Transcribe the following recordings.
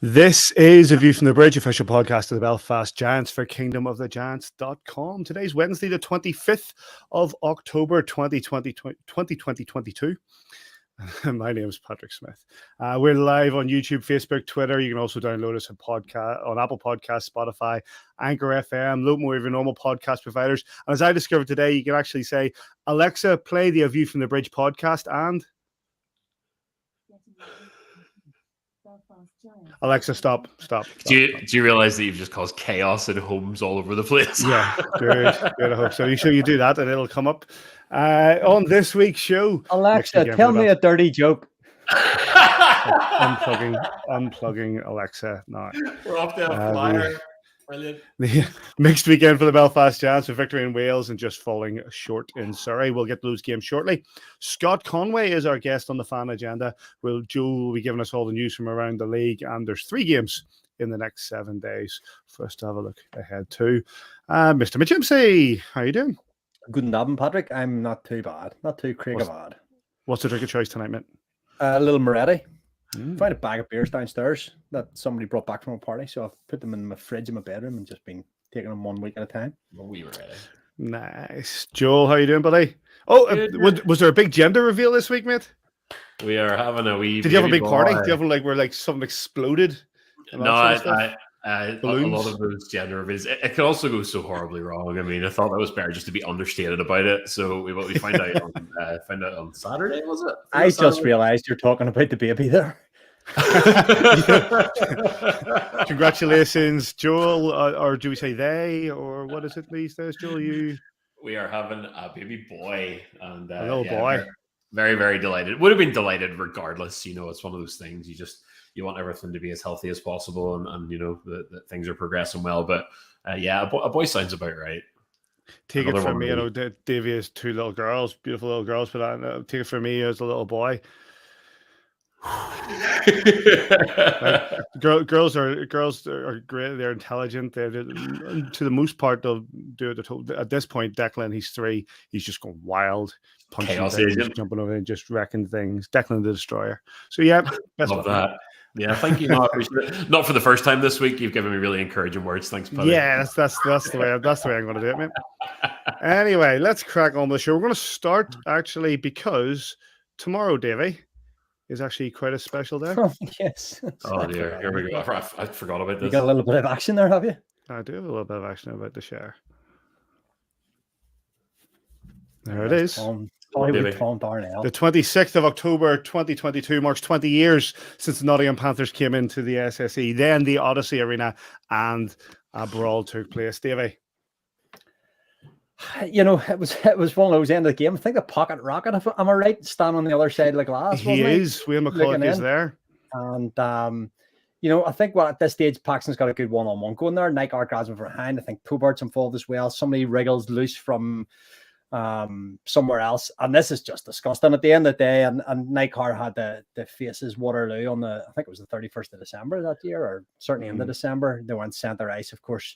This is a View from the Bridge, official podcast of the Belfast Giants for kingdomofthegiants.com. Today's Wednesday, the 25th of October, 2022. My name is Patrick Smith. We're live on YouTube, Facebook, Twitter. You can also download us on Apple Podcasts, Spotify, Anchor FM, load more of your normal podcast providers. And as I discovered today, you can actually say, Alexa, play the A View from the Bridge podcast and... Alexa, stop. Do you realize that you've just caused chaos in homes all over the place? Yeah, good. I hope so. You sure you do that and it'll come up on this week's show. Alexa, tell me a dirty joke. Unplugging Alexa now. We're off to a flyer. Brilliant. The mixed weekend for the Belfast Giants, a victory in Wales and just falling short in Surrey. We'll get to those games shortly. Scott Conway is our guest on the fan agenda. Joe will be giving us all the news from around the league, and there's 3 games in the next 7 days for us to have a look ahead to. Mr. McGimsey, how are you doing? Good evening, Patrick. I'm not too bad. Not too craig bad. What's the drink of choice tonight, mate? A little Moretti. Found a bag of beers downstairs that somebody brought back from a party, so I've put them in my fridge in my bedroom and just been taking them 1 week at a time. Well, we were ready. Nice. Joel, how you doing, buddy? Oh, was there a big gender reveal this week, mate? We are having a wee... Did you have a big party? Did you have where something exploded? No, a lot of those gender reveals. It could also go so horribly wrong. I mean, I thought that was better just to be understated about it. So we find out on Saturday, was it? I just realised you're talking about the baby there. Congratulations, Joel, or do we say they, or what is it these days, Joel? We are having a baby boy, and a little boy. Very, very delighted. Would have been delighted regardless. You know, it's one of those things. You want everything to be as healthy as possible, and you know that things are progressing well. But a boy sounds about right. Take it from me, Davey has 2 little girls, beautiful little girls, but take it from me as a little boy. Girls are great. They're intelligent. They're to the most part they'll do it at this point. Declan, he's 3. He's just going wild, punching Chaos things, agent. Jumping over and just wrecking things. Declan the Destroyer. So yeah, love that. Yeah, thank you. Not for the first time this week. You've given me really encouraging words. Thanks, buddy. Yeah, that's the way I'm going to do it, mate. Anyway, let's crack on with the show. We're going to start actually because tomorrow, Davey, is actually quite a special day. Oh, yes. Oh dear, here we go. I forgot about this. You got a little bit of action there, have you? I do have a little bit of action about to share. There it is. Tom Darnell. The 26th of October 2022 marks 20 years since the Nottingham Panthers came into the SSE. Then the Odyssey Arena and a brawl took place. Davey. You know, it was one of those end of the game. I think the pocket rocket, am I right, standing on the other side of the glass. He is. Wayne McCulloch is there. And, you know, I think at this stage, Paxton's got a good one-on-one going there. Nygaard grabs him from behind. I think Pobart's involved as well. Somebody wriggles loose from somewhere else. And this is just disgusting at the end of the day. And Nygaard had the faces Waterloo on I think it was the 31st of December that year, or certainly into December. They went centre ice, of course.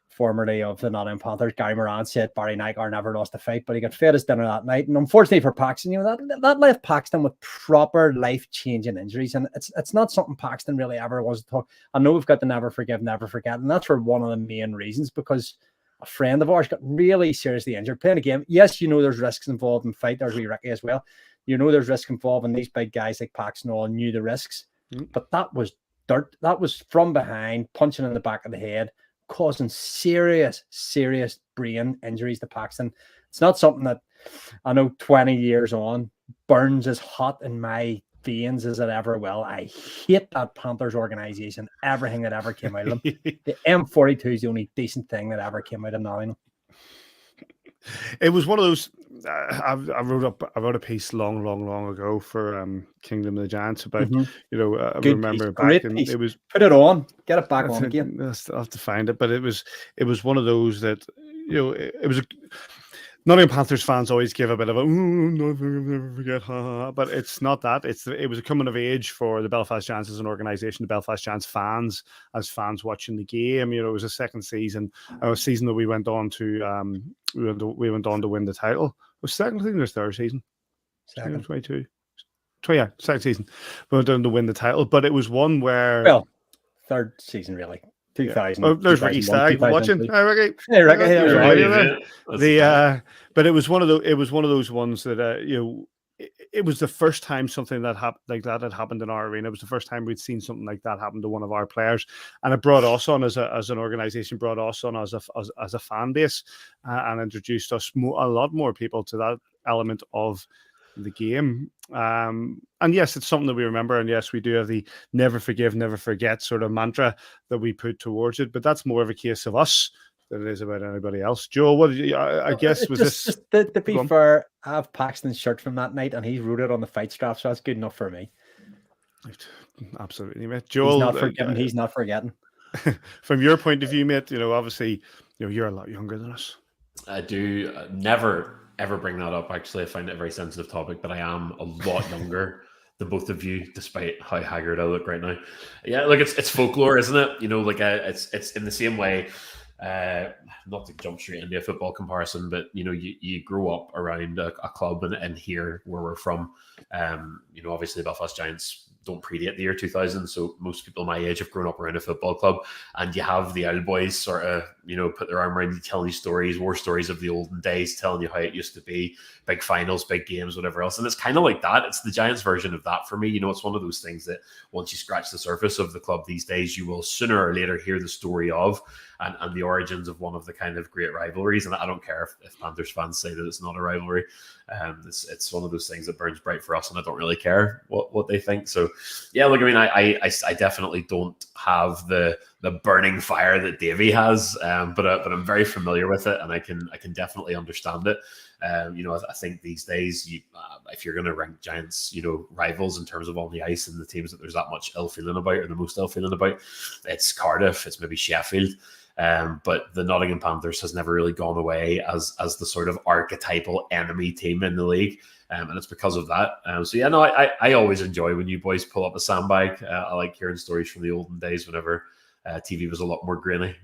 Formerly of the Nottingham Panthers, Gary Moran said Barry Nygaard never lost a fight, but he got fed his dinner that night. And unfortunately for Paxton, you know, that left Paxton with proper life-changing injuries. And it's not something Paxton really ever was to talk. I know we've got the never forgive, never forget. And that's for one of the main reasons, because a friend of ours got really seriously injured playing a game. Yes, you know there's risks involved in fight. There's Ricky as well. You know there's risk involved, and these big guys like Paxton all knew the risks. But that was dirt. That was from behind, punching in the back of the head, causing serious brain injuries to Paxton. It's not something that I know 20 years on burns as hot in my veins as it ever will. I hate that Panthers organization, everything that ever came out of them. The M42 is the only decent thing that ever came out of Nottingham. It was one of those. I wrote a piece long ago for Kingdom of the Giants about I remember back and it was put it on, get it back on again. I'll have to find it, but it was one of those that it was. Nottingham Panthers fans always give a bit of a never forget, but it's not that. It was a coming of age for the Belfast Giants as an organisation, the Belfast Giants fans as fans watching the game. You know, it was a second season, a season that we went on to we went on to win the title. It was second, I think it was third season. Second 22. Second season. We went on to win the title, but it was one where third season, really. 2000. Oh, there's Ricky Stagg watching. Hi, Ricky. Hey, Ricky. But it was one of those ones that it was the first time something that happened like that had happened in our arena. It was the first time we'd seen something like that happen to one of our players, and it brought us on as an organization, brought us on as a fan base, and introduced us a lot more people to that element of the game. And yes, it's something that we remember, and yes, we do have the never forgive, never forget sort of mantra that we put towards it, but that's more of a case of us than it is about anybody else. Joel, what did you, I guess was just to be fair, I have Paxton's shirt from that night and he wrote it on the fight strap, so that's good enough for me. Absolutely, mate. Joel, he's not forgiven, he's not forgetting. From your point of view, mate, obviously you're a lot younger than us. I do never ever bring that up. Actually, I find it a very sensitive topic, but I am a lot younger than both of you, despite how haggard I look right now. Yeah, look, it's folklore, isn't it? It's in the same way. Not to jump straight into a football comparison, but you grow up around a club and here where we're from. Obviously the Belfast Giants don't predate the year 2000, so most people my age have grown up around a football club, and you have the old boys sort of put their arm around you, telling you stories, war stories of the olden days, telling you how it used to be, big finals, big games, whatever else. And it's kind of like that. It's the Giants version of that for me. It's one of those things that once you scratch the surface of the club these days, you will sooner or later hear the story of and the origins of one of the kind of great rivalries. And I don't care if Panthers fans say that it's not a rivalry. It's one of those things that burns bright for us, and I don't really care what they think. So yeah, look, I mean, I definitely don't have the burning fire that Davey has, but I'm very familiar with it, and I can definitely understand it. I think these days, if you're going to rank Giants, rivals in terms of on the ice and the teams that there's that much ill feeling about, or the most ill feeling about, it's Cardiff, it's maybe Sheffield. But the Nottingham Panthers has never really gone away as the sort of archetypal enemy team in the league. And it's because of that. I always enjoy when you boys pull up a sandbag. I like hearing stories from the olden days whenever TV was a lot more grainy.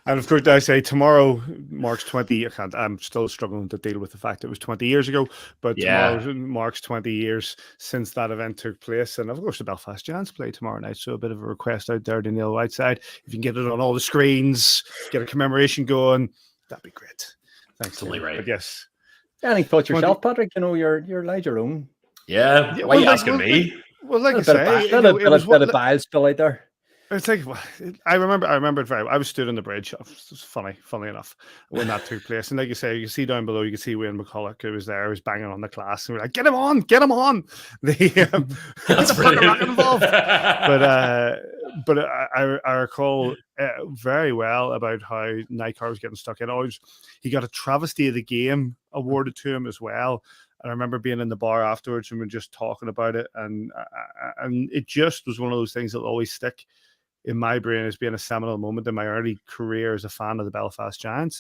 And of course, I say tomorrow marks 20. I'm still struggling to deal with the fact it was 20 years ago, but tomorrow marks 20 years since that event took place. And of course, the Belfast Giants play tomorrow night. So a bit of a request out there to Neil Whiteside. If you can get it on all the screens, get a commemoration going, that'd be great. Thanks. Totally right. I guess. Any thoughts yourself, Patrick? You're allowed your own. Yeah. Why are you asking me? Well, like I say, it was a bit of bile spill out there. It's like, I remember it very well. I was stood on the bridge. It was funny enough, when that took place. And like you say, you see down below, you can see Wayne McCulloch, who was there, who was banging on the glass. And we're like, get him on. That's brilliant. Involved. But I recall very well about how Nycar was getting stuck in. He got a travesty of the game awarded to him as well. And I remember being in the bar afterwards and we were just talking about it. And it just was one of those things that will always stick in my brain as being a seminal moment in my early career as a fan of the Belfast Giants.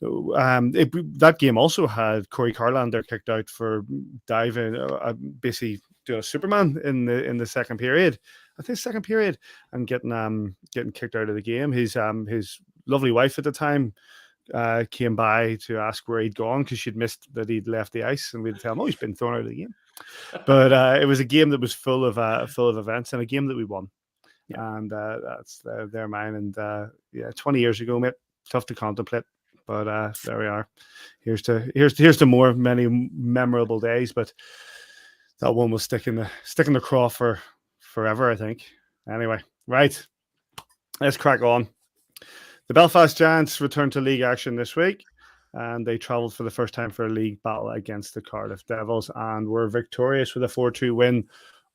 That game also had Corey Carlander kicked out for diving, basically doing a Superman in the second period. I think second period, and getting kicked out of the game. His lovely wife at the time came by to ask where he'd gone because she'd missed that he'd left the ice, and we'd tell him, "Oh, he's been thrown out of the game." But it was a game that was full of events, and a game that we won. Yeah. And that's their mine. And 20 years ago, mate, tough to contemplate, but there we are. Here's to many memorable days, but that one will stick in the craw for forever, I think. Anyway, right, let's crack on. The Belfast Giants returned to league action this week, and they travelled for the first time for a league battle against the Cardiff Devils and were victorious with a 4-2 win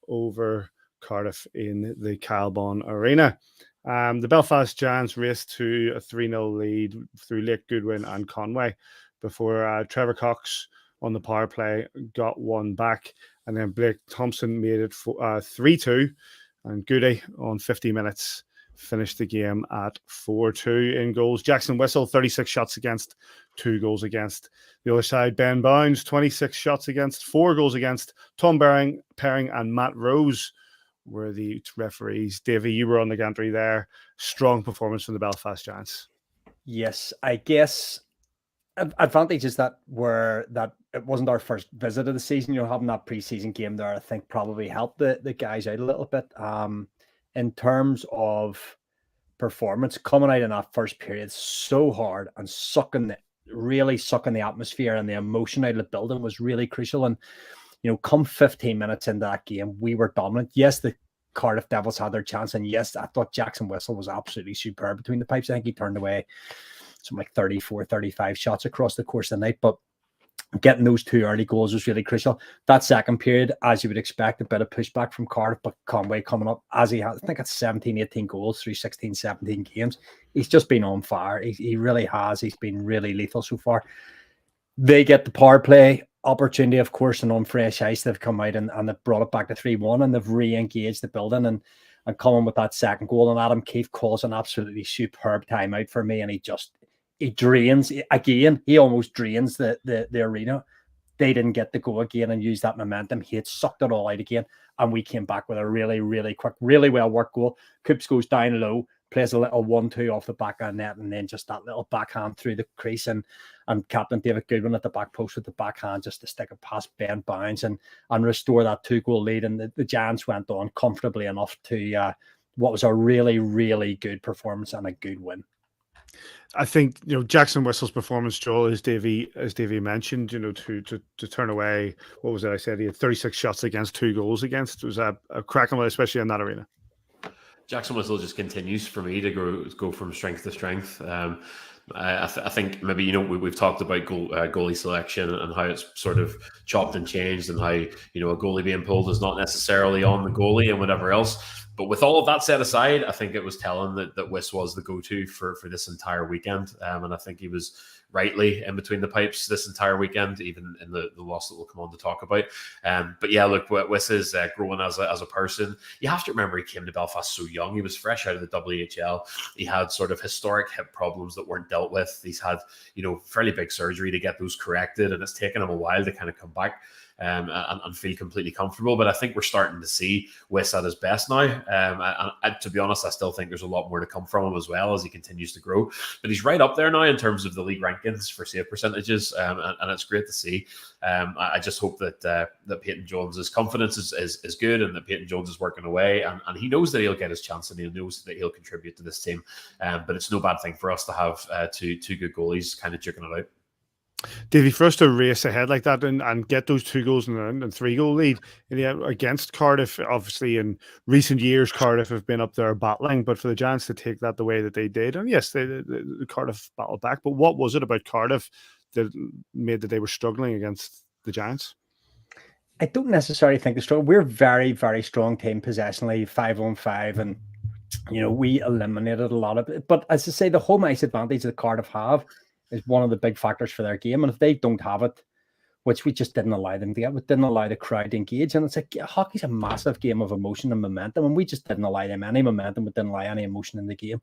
over Cardiff in the Calbon Arena. The Belfast Giants raced to a 3-0 lead through Lake Goodwin and Conway before Trevor Cox on the power play got one back, and then Blake Thompson made it 3-2, and Goody on 50 minutes finished the game at 4-2 in goals. Jackson Whistle, 36 shots against, 2 goals against. The other side, Ben Bounds, 26 shots against, 4 goals against. Tom Perring and Matt Rose were the referees. Davey, you were on the gantry there. Strong performance from the Belfast Giants. Yes, I guess advantage is that it wasn't our first visit of the season. Having that preseason game there, I think probably helped the guys out a little bit. In terms of performance, coming out in that first period so hard and really sucking the atmosphere and the emotion out of the building was really crucial. And come 15 minutes into that game, we were dominant. Yes, the Cardiff Devils had their chance, and yes, I thought Jackson Whistle was absolutely superb between the pipes. I think he turned away something like 34, 35 shots across the course of the night, but getting those 2 early goals was really crucial. That second period, as you would expect, a bit of pushback from Cardiff, but Conway coming up as he has, I think it's 17, 18 goals through 16, 17 games. He's just been on fire. He really has. He's been really lethal so far. They get the power play opportunity, of course, and on fresh ice, they've come out and they've brought it back to 3-1, and they've re-engaged the building and coming with that second goal. And Adam Keefe calls an absolutely superb timeout for me, and he drains again. He almost drains the arena. They didn't get the goal again and use that momentum. He had sucked it all out again, and we came back with a really, really quick, really well worked goal. Coops goes down low, plays a little 1-2 off the backhand net, and then just that little backhand through the crease, and Captain David Goodwin at the back post with the backhand just to stick it past Ben Bounds and restore that 2-goal lead. And the Giants went on comfortably enough to what was a really, really good performance and a good win. I think Jackson Whistle's performance, Joel, as Davey mentioned, to turn away, what was it? I said he had 36 shots against, 2 goals against. It was a cracking one, especially in that arena. Jackson Whistle just continues for me to go from strength to strength. I think maybe we've talked about goalie selection and how it's sort of chopped and changed, and how a goalie being pulled is not necessarily on the goalie and whatever else. But with all of that set aside, I think it was telling that Wiss was the go-to for this entire weekend, and I think he was rightly in between the pipes this entire weekend, even in the loss that we'll come on to talk about. But yeah, look, Wiss is growing as a person. You have to remember he came to Belfast so young. He was fresh out of the WHL. He had sort of historic hip problems that weren't dealt with. He's had fairly big surgery to get those corrected, and it's taken him a while to kind of come back and feel completely comfortable. But I think we're starting to see Wiss at his best now. And to be honest, I still think there's a lot more to come from him as well as he continues to grow. But he's right up there now in terms of the league rankings for save percentages, and it's great to see. I just hope that Peyton Jones's confidence is good, and that Peyton Jones is working away, and he knows that he'll get his chance, and he knows that he'll contribute to this team. But it's no bad thing for us to have two good goalies kind of duking it out. Davey, for us to race ahead like that and get those 2 goals and 3-goal lead against Cardiff, obviously in recent years Cardiff have been up there battling, but for the Giants to take that the way that they did, and yes, the Cardiff battled back, but what was it about Cardiff that made that they were struggling against the Giants? I don't necessarily think they're strong. We're very, very strong team possessionally, 5-on-5, and we eliminated a lot of it. But as I say, the home ice advantage that Cardiff have is one of the big factors for their game. And if they don't have it, which we just didn't allow them to get, we didn't allow the crowd to engage. And it's like, hockey's a massive game of emotion and momentum, and we just didn't allow them any momentum. We didn't allow any emotion in the game.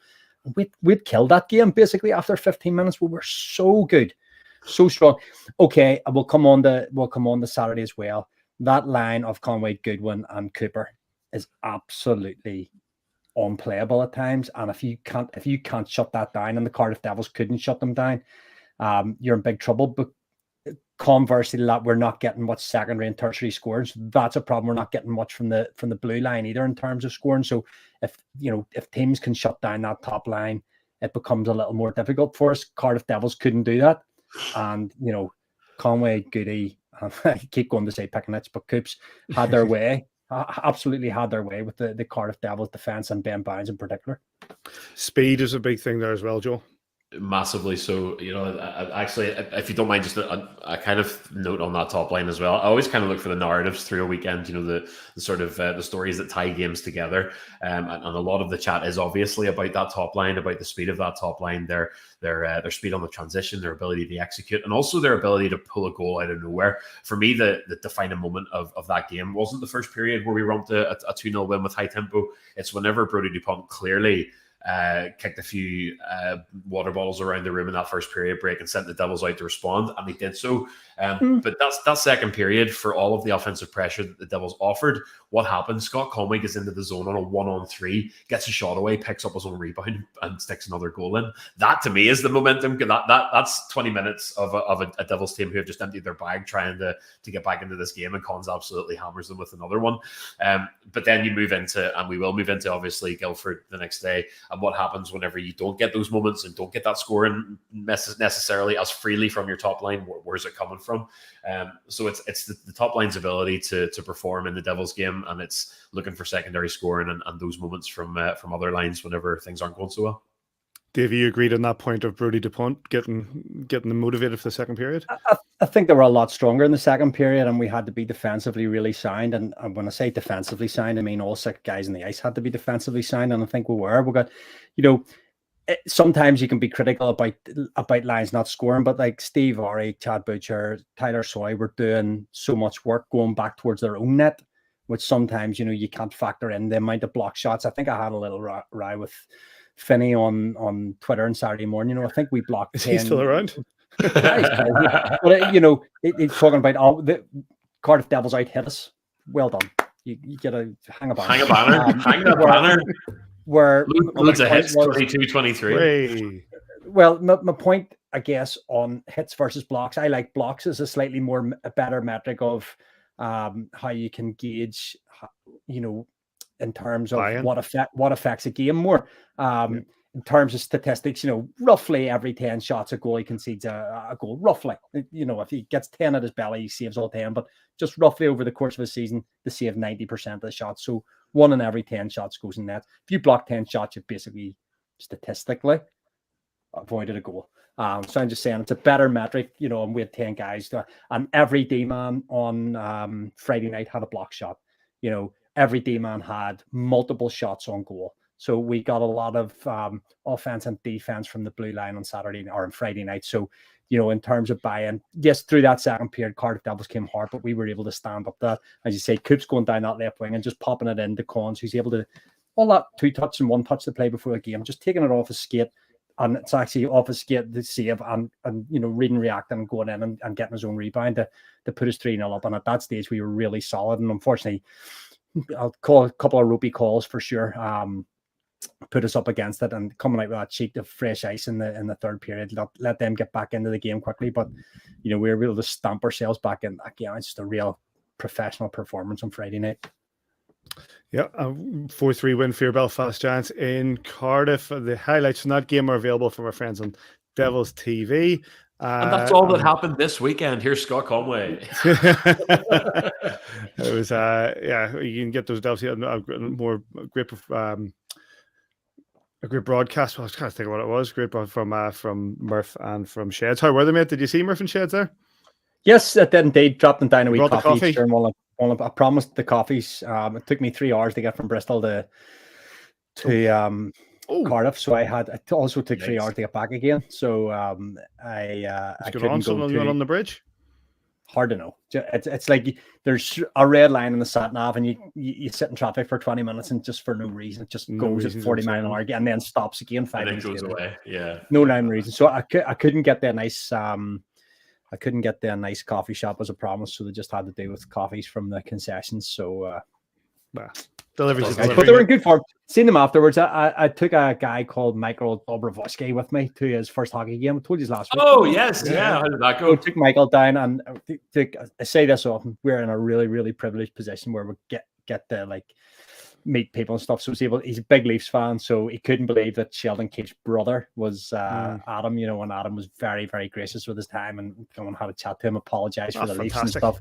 We'd killed that game basically after 15 minutes. We were so good, so strong. Okay, we'll come on to Saturday as well. That line of Conway, Goodwin, and Cooper is absolutely unplayable at times, and if you can't shut that down, and the Cardiff Devils couldn't shut them down, you're in big trouble. But conversely, that we're not getting much secondary and tertiary scoring, so that's a problem. We're not getting much from the blue line either in terms of scoring. So if teams can shut down that top line, it becomes a little more difficult for us. Cardiff Devils couldn't do that, and Conway, Goody, I keep going to say Pickenich, but Coops had their way. Absolutely had their way with the Cardiff Devils defense and Ben Bounds in particular. Speed is a big thing there as well, Joel. Massively so. Actually, if you don't mind, just a kind of note on that top line as well. I always kind of look for the narratives through a weekend, the sort of the stories that tie games together, and a lot of the chat is obviously about that top line, about the speed of that top line, their speed on the transition, their ability to execute, and also their ability to pull a goal out of nowhere. For me, the defining moment of that game wasn't the first period where we romped a 2-0 win with high tempo. It's whenever Brodie Dupont clearly kicked a few water bottles around the room in that first period break and sent the Devils out to respond, and they did so. But that second period, for all of the offensive pressure that the Devils offered, what happened? Scott Conway gets into the zone on a 1-on-3, gets a shot away, picks up his own rebound, and sticks another goal in. That, to me, is the momentum. That's 20 minutes of a Devils team who have just emptied their bag trying to get back into this game, and Cons absolutely hammers them with another one. But then you move into, and we will move into, obviously, Guildford the next day, and what happens whenever you don't get those moments and don't get that scoring necessarily as freely from your top line. Where's it coming from? So it's the top line's ability to perform in the Devils game, and it's looking for secondary scoring and those moments from other lines whenever things aren't going so well. Dave, you agreed on that point of Brody DuPont getting them motivated for the second period? I think they were a lot stronger in the second period, and we had to be defensively really sound. And when I say defensively sound, I mean all 6 guys in the ice had to be defensively sound, and I think we were. We got, sometimes you can be critical about lines not scoring, but like Steve Orry, Chad Butcher, Tyler Soy were doing so much work going back towards their own net, which sometimes, you can't factor in the amount of block shots. I think I had a little row with Finney on Twitter on Saturday morning. I think we blocked. Is he still around? But it's talking about the Cardiff Devils out hit us. Well done. You get a hang a banner. Hang a banner. Where loads of hits, 22-23. Well, my point, I guess, on hits versus blocks, I like blocks as a better metric of how you can gauge, in terms of what affects a game more. In terms of statistics, roughly every 10 shots a goalie concedes a goal. Roughly, if he gets 10 at his belly, he saves all 10. But just roughly over the course of a season, they save 90% of the shots. So 1 in every 10 shots goes in net. If you block 10 shots, you've basically statistically avoided a goal. So I'm just saying it's a better metric, and we had 10 guys, and every D-man on Friday night had a block shot. Every D-man had multiple shots on goal. So we got a lot of offense and defense from the blue line on Saturday or on Friday night. So, in terms of buy-in, yes, through that second period, Cardiff Devils came hard, but we were able to stand up that. As you say, Coop's going down that left wing and just popping it into Cons, who's able to, all that 2 touch and 1 touch to play before a game, just taking it off his skate. And it's actually off his skate to save and reading, reacting and going in and getting his own rebound to put us 3-0 up. And at that stage, we were really solid. And unfortunately, I'll call a couple of ropey calls for sure. Put us up against it, and coming out with that sheet of fresh ice in the third period, let them get back into the game quickly. But we were able to stamp ourselves back in that game. It's just a real professional performance on Friday night. Yeah, a 4-3 win for your Belfast Giants in Cardiff. The highlights from that game are available from our friends on Devils TV. And that's all that happened this weekend. Here's Scott Conway. It was, you can get those Devils more great. A great broadcast. Well, I was trying to think of what it was. Great from Murph and from Sheds. How were they, mate? Did you see Murph and Sheds there? Yes, I did indeed. Dropped them down a wee coffee. I promised the coffees. It took me 3 hours to get from Bristol to Cardiff, so it also took 3 hours to get back again. So I couldn't go on the bridge. Hard to know. It's like there's a red line in the sat nav, and you sit in traffic for 20 minutes, and just for no reason, it just goes at 40 miles an hour again, and then stops again 5 minutes. And it goes away. Yeah. No rhyme or reason. So I couldn't get the nice. I couldn't get the nice coffee shop as a promise, so they just had to do with coffees from the concessions. So, deliveries. But they were in good form. Seen them afterwards. I took a guy called Michael Dobrovolsky with me to his first hockey game. I told you last week. Oh, yes. Yeah. How did that go? So I took Michael down, and I say this often, we're in a really, really privileged position where we get to meet people and stuff. So he's a big Leafs fan, so he couldn't believe that Sheldon Keefe's brother was Adam, and Adam was very, very gracious with his time and had a chat to him, apologized for the Leafs and stuff.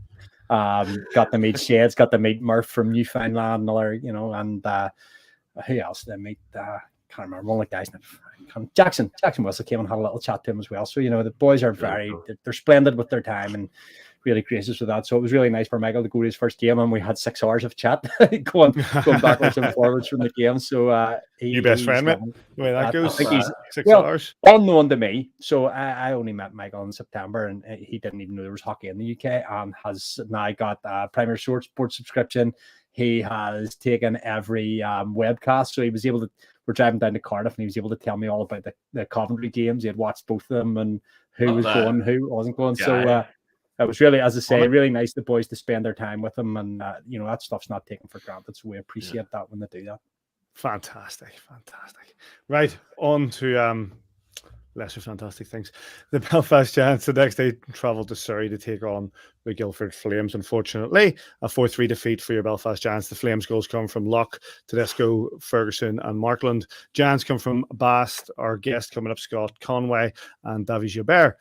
Got to meet Sheds, got to meet Murph from Newfoundland, another, and who else did I meet? Can't remember, one of the guys. Jackson Whistle came and had a little chat to him as well. So, the boys are they're splendid with their time and really gracious with that. So it was really nice for Michael to go to his first game, and we had 6 hours of chat going backwards and forwards from the game. So you best friend, mate. The way that goes, 6 hours. Unknown to me. So I only met Michael in September, and he didn't even know there was hockey in the UK, and has now got a Premier Sports subscription. He has taken every webcast, so he was able to. we're driving down to Cardiff, and he was able to tell me all about the Coventry games. He had watched both of them and who was going, who wasn't going. So it was really, as I say, really nice the boys to spend their time with them, and that stuff's not taken for granted. So we appreciate that when they do that. Fantastic. Right, on to lesser fantastic things. The Belfast Giants the next day travelled to Surrey to take on the Guildford Flames. Unfortunately, a 4-3 defeat for your Belfast Giants. The Flames goals come from Locke, Tedesco, Ferguson and Markland. Giants come from Bast, our guest coming up, Scott Conway and Davy Gilbert.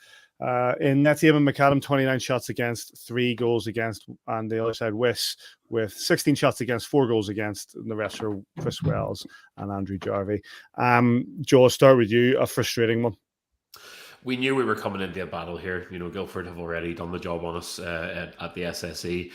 In net, Eamon McAdam, 29 shots against, 3 goals against, and the other side, Wiss, with 16 shots against, 4 goals against, and the rest are Chris Wells and Andrew Jarvie. Joe, I'll start with you. A frustrating one. We knew we were coming into a battle here. Guildford have already done the job on us at the SSE.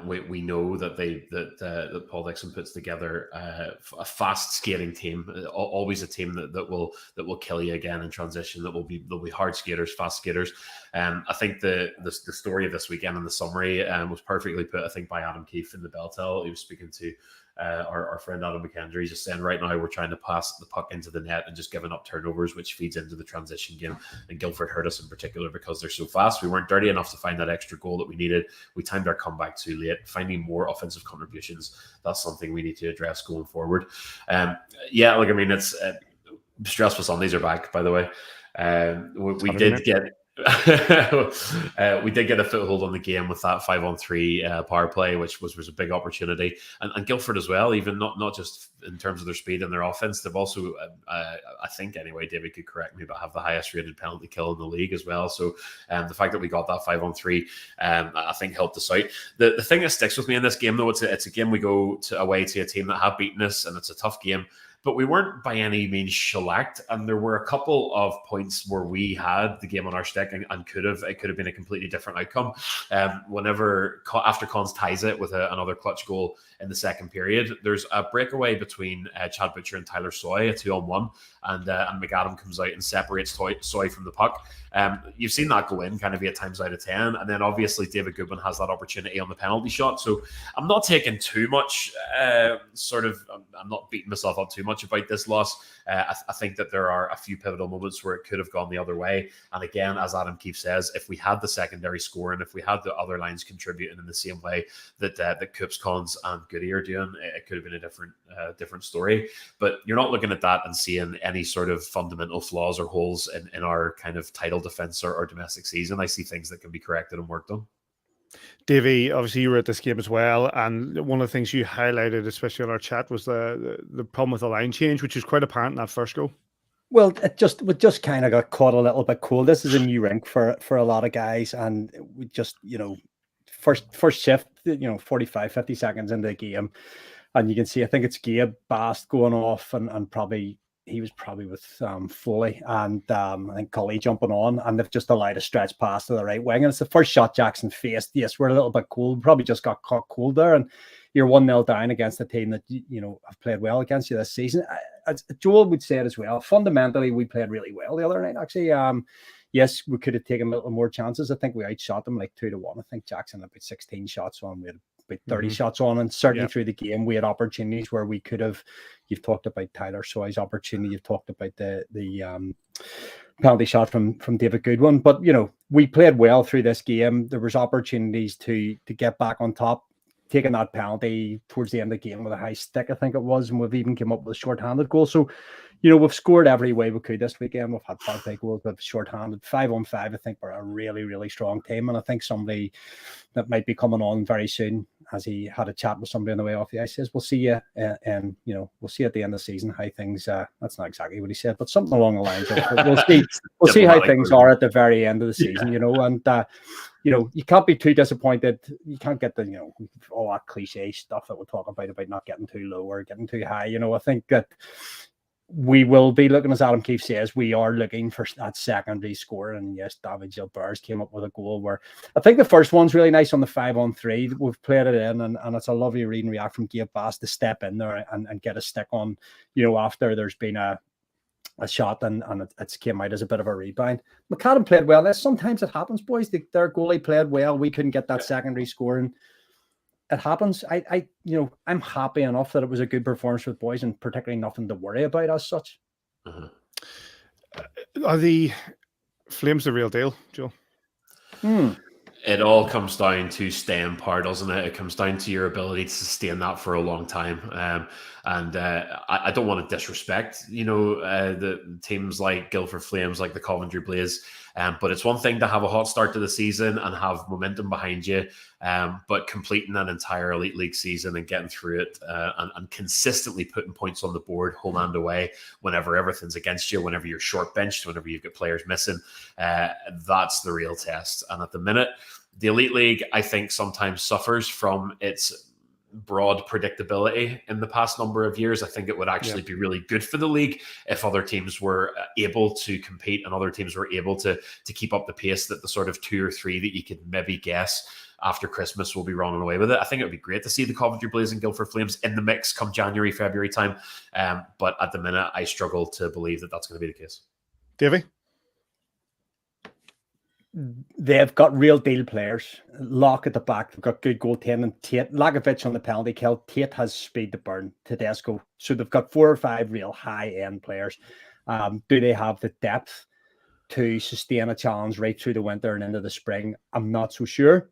We know that Paul Dixon puts together a fast skating team. Always a team that will kill you again in transition. They'll be hard skaters, fast skaters. I think the story of this weekend in the summary was perfectly put, I think, by Adam Keefe in the Belltel. He was speaking to our friend Adam McKendry, just saying right now we're trying to pass the puck into the net and just giving up turnovers, which feeds into the transition game. And Guildford hurt us in particular because they're so fast. We weren't dirty enough to find that extra goal that we needed. We timed our comeback too late. Finding more offensive contributions, that's something we need to address going forward. It's stressful Sundays are back, by the way. We did get a foothold on the game with that 5-on-3 power play, which was a big opportunity, and Guildford as well, even not just in terms of their speed and their offense. They've also, I think anyway, David could correct me, but have the highest rated penalty kill in the league as well. So the fact that we got that 5-on-3, I think helped us out. The thing that sticks with me in this game, though, it's a game we go away to a team that have beaten us, and it's a tough game. But we weren't by any means shellacked, and there were a couple of points where we had the game on our stick and it could have been a completely different outcome. After Cons ties it with another clutch goal in the second period, there's a breakaway between Chad Butcher and Tyler Soy, a 2-on-1, and McAdam comes out and separates Soy from the puck. You've seen that go in kind of 8 times out of 10, and then obviously David Goodwin has that opportunity on the penalty shot. So I'm not taking too much I'm not beating myself up too much about this loss. I think that there are a few pivotal moments where it could have gone the other way. And again, as Adam Keefe says, if we had the secondary score and if we had the other lines contributing in the same way that Coops, Cons and Goody are doing, it could have been a different story. But you're not looking at that and seeing any sort of fundamental flaws or holes in our kind of title defense or domestic season. I see things that can be corrected and worked on. Davey, obviously you were at this game as well, and one of the things you highlighted, especially on our chat, was the problem with the line change, which was quite apparent in that first goal. Well, we just kind of got caught a little bit cold. This is a new rink for a lot of guys, and we just, first shift, 45, 50 seconds into the game, and you can see, I think it's Gabe Bast going off, and probably he was probably with Foley and I think Cully jumping on, and they've just allowed a stretch pass to the right wing, and it's the first shot Jackson faced. Yes, we're a little bit cold, probably just got caught cold there, and you're 1-0 down against a team that have played well against you this season. Joel would say it as well. Fundamentally, we played really well the other night. Actually, yes, we could have taken a little more chances. I think we outshot them like 2-1. I think Jackson had about 16 shots on. We had about 30 shots on, and certainly through the game we had opportunities where we could have. You've talked about Tyler Soy's opportunity. You've talked about the penalty shot from David Goodwin. But we played well through this game. There was opportunities to get back on top. Taking that penalty towards the end of the game with a high stick, I think it was, and we've even come up with a short-handed goal. So, we've scored every way we could this weekend. We've had power play goals, we've short-handed 5-on-5. I think we're a really, really strong team, and I think somebody that might be coming on very soon, as he had a chat with somebody on the way off the ice, says we'll see you, and we'll see at the end of the season how things. That's not exactly what he said, but something along the lines of we'll see. We'll see how things are at the very end of the season, and. You can't be too disappointed. You can't get the, all that cliche stuff that we're talking about not getting too low or getting too high. I think that we will be looking, as Adam Keefe says, we are looking for that secondary score. And yes, David Gilbert came up with a goal where I think the first one's really nice on the 5-on-3. We've played it in, and it's a lovely read and react from Gabe Bass to step in there and get a stick on, after there's been a shot and it's came out as a bit of a rebound. McAdam played well. Sometimes it happens, boys. Their goalie played well. We couldn't get that secondary scoring. it happens. I'm happy enough that it was a good performance with boys, and particularly nothing to worry about as such. Are the Flames the real deal, Joe? It all comes down to staying power, doesn't it? It comes down to your ability to sustain that for a long time. I don't want to disrespect, the teams like Guildford Flames, like the Coventry Blaze. But it's one thing to have a hot start to the season and have momentum behind you. But completing an entire Elite League season and getting through it and consistently putting points on the board, home and away, whenever everything's against you, whenever you're short benched, whenever you've got players missing, that's the real test. And at the minute, the Elite League, I think, sometimes suffers from its broad predictability in the past number of years. I think it would actually be really good for the league if other teams were able to compete and other teams were able to keep up the pace that the sort of 2 or 3 that you could maybe guess after Christmas will be running away with it. I think it would be great to see the Coventry Blaze and Guildford Flames in the mix come January, February time. But at the minute, I struggle to believe that that's going to be the case. Davey? They've got real deal players. Locke at the back. They've got good goaltending. Tate, Lagovic on the penalty kill. Tate has speed to burn. Tedesco. So they've got 4 or 5 real high-end players. Do they have the depth to sustain a challenge right through the winter and into the spring? I'm not so sure.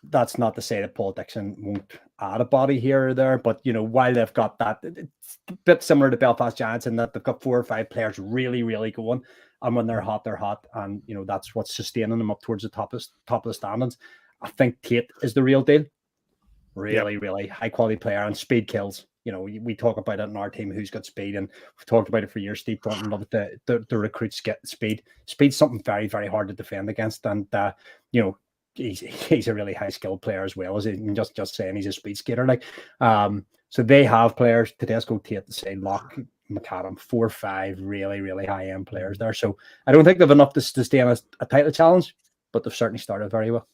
That's not to say that Paul Dixon won't add a body here or there, but while they've got that, it's a bit similar to Belfast Giants in that they've got 4 or 5 players really, really going, and when they're hot, and that's what's sustaining them up towards the top of the standings. I think Tate is the real deal. Really, really high quality player, and speed kills. We talk about it in our team who's got speed, and we've talked about it for years. Steve Thornton loved the recruits get speed. Speed's something very, very hard to defend against, and he's a really high skilled player as well as just saying he's a speed skater. So they have players, Tedesco, Tate, to say Locke, McAdam, 4 or 5 really, really high end players there. So I don't think they've enough to sustain a title challenge, but they've certainly started very well.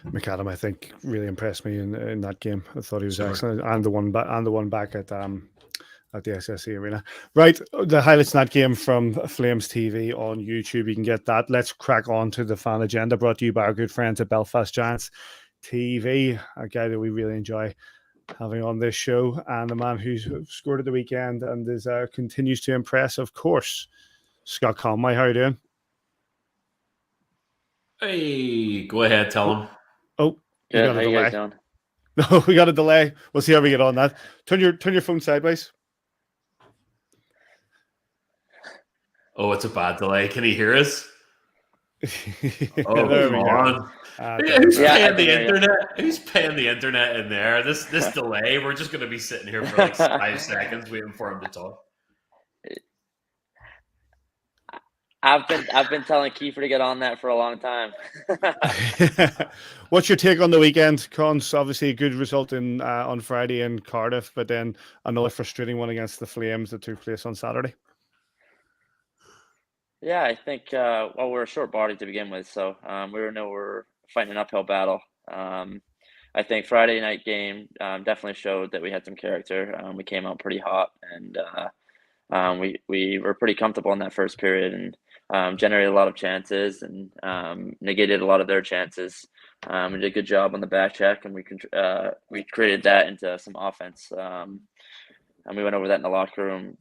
McAdam, I think, really impressed me in that game. I thought he was excellent, and the one back at the SSE Arena. Right, the highlights in that game from Flames TV on YouTube. You can get that. Let's crack on to the fan agenda, brought to you by our good friends at Belfast Giants TV, a guy that we really enjoy having on this show, and the man who's scored at the weekend and is continues to impress, of course, Scott Conway. How are you doing? Hey, go ahead, tell him. Oh, good. How you guys doing? No, we got a delay. We'll see how we get on that. Turn your phone sideways. Oh, it's a bad delay. Can he hear us? Oh, come on. Who's paying the internet? Who's paying the internet in there? This delay, we're just going to be sitting here for like 5 seconds waiting for him to talk. I've been telling Kiefer to get on that for a long time. What's your take on the weekend, Cons? Obviously, a good result on Friday in Cardiff, but then another frustrating one against the Flames that took place on Saturday. Yeah, I think we're a short body to begin with, so we're fighting an uphill battle. I think Friday night game definitely showed that we had some character. We came out pretty hot, and we were pretty comfortable in that first period, and generated a lot of chances and negated a lot of their chances. We did a good job on the back check, and we created that into some offense. And we went over that in the locker room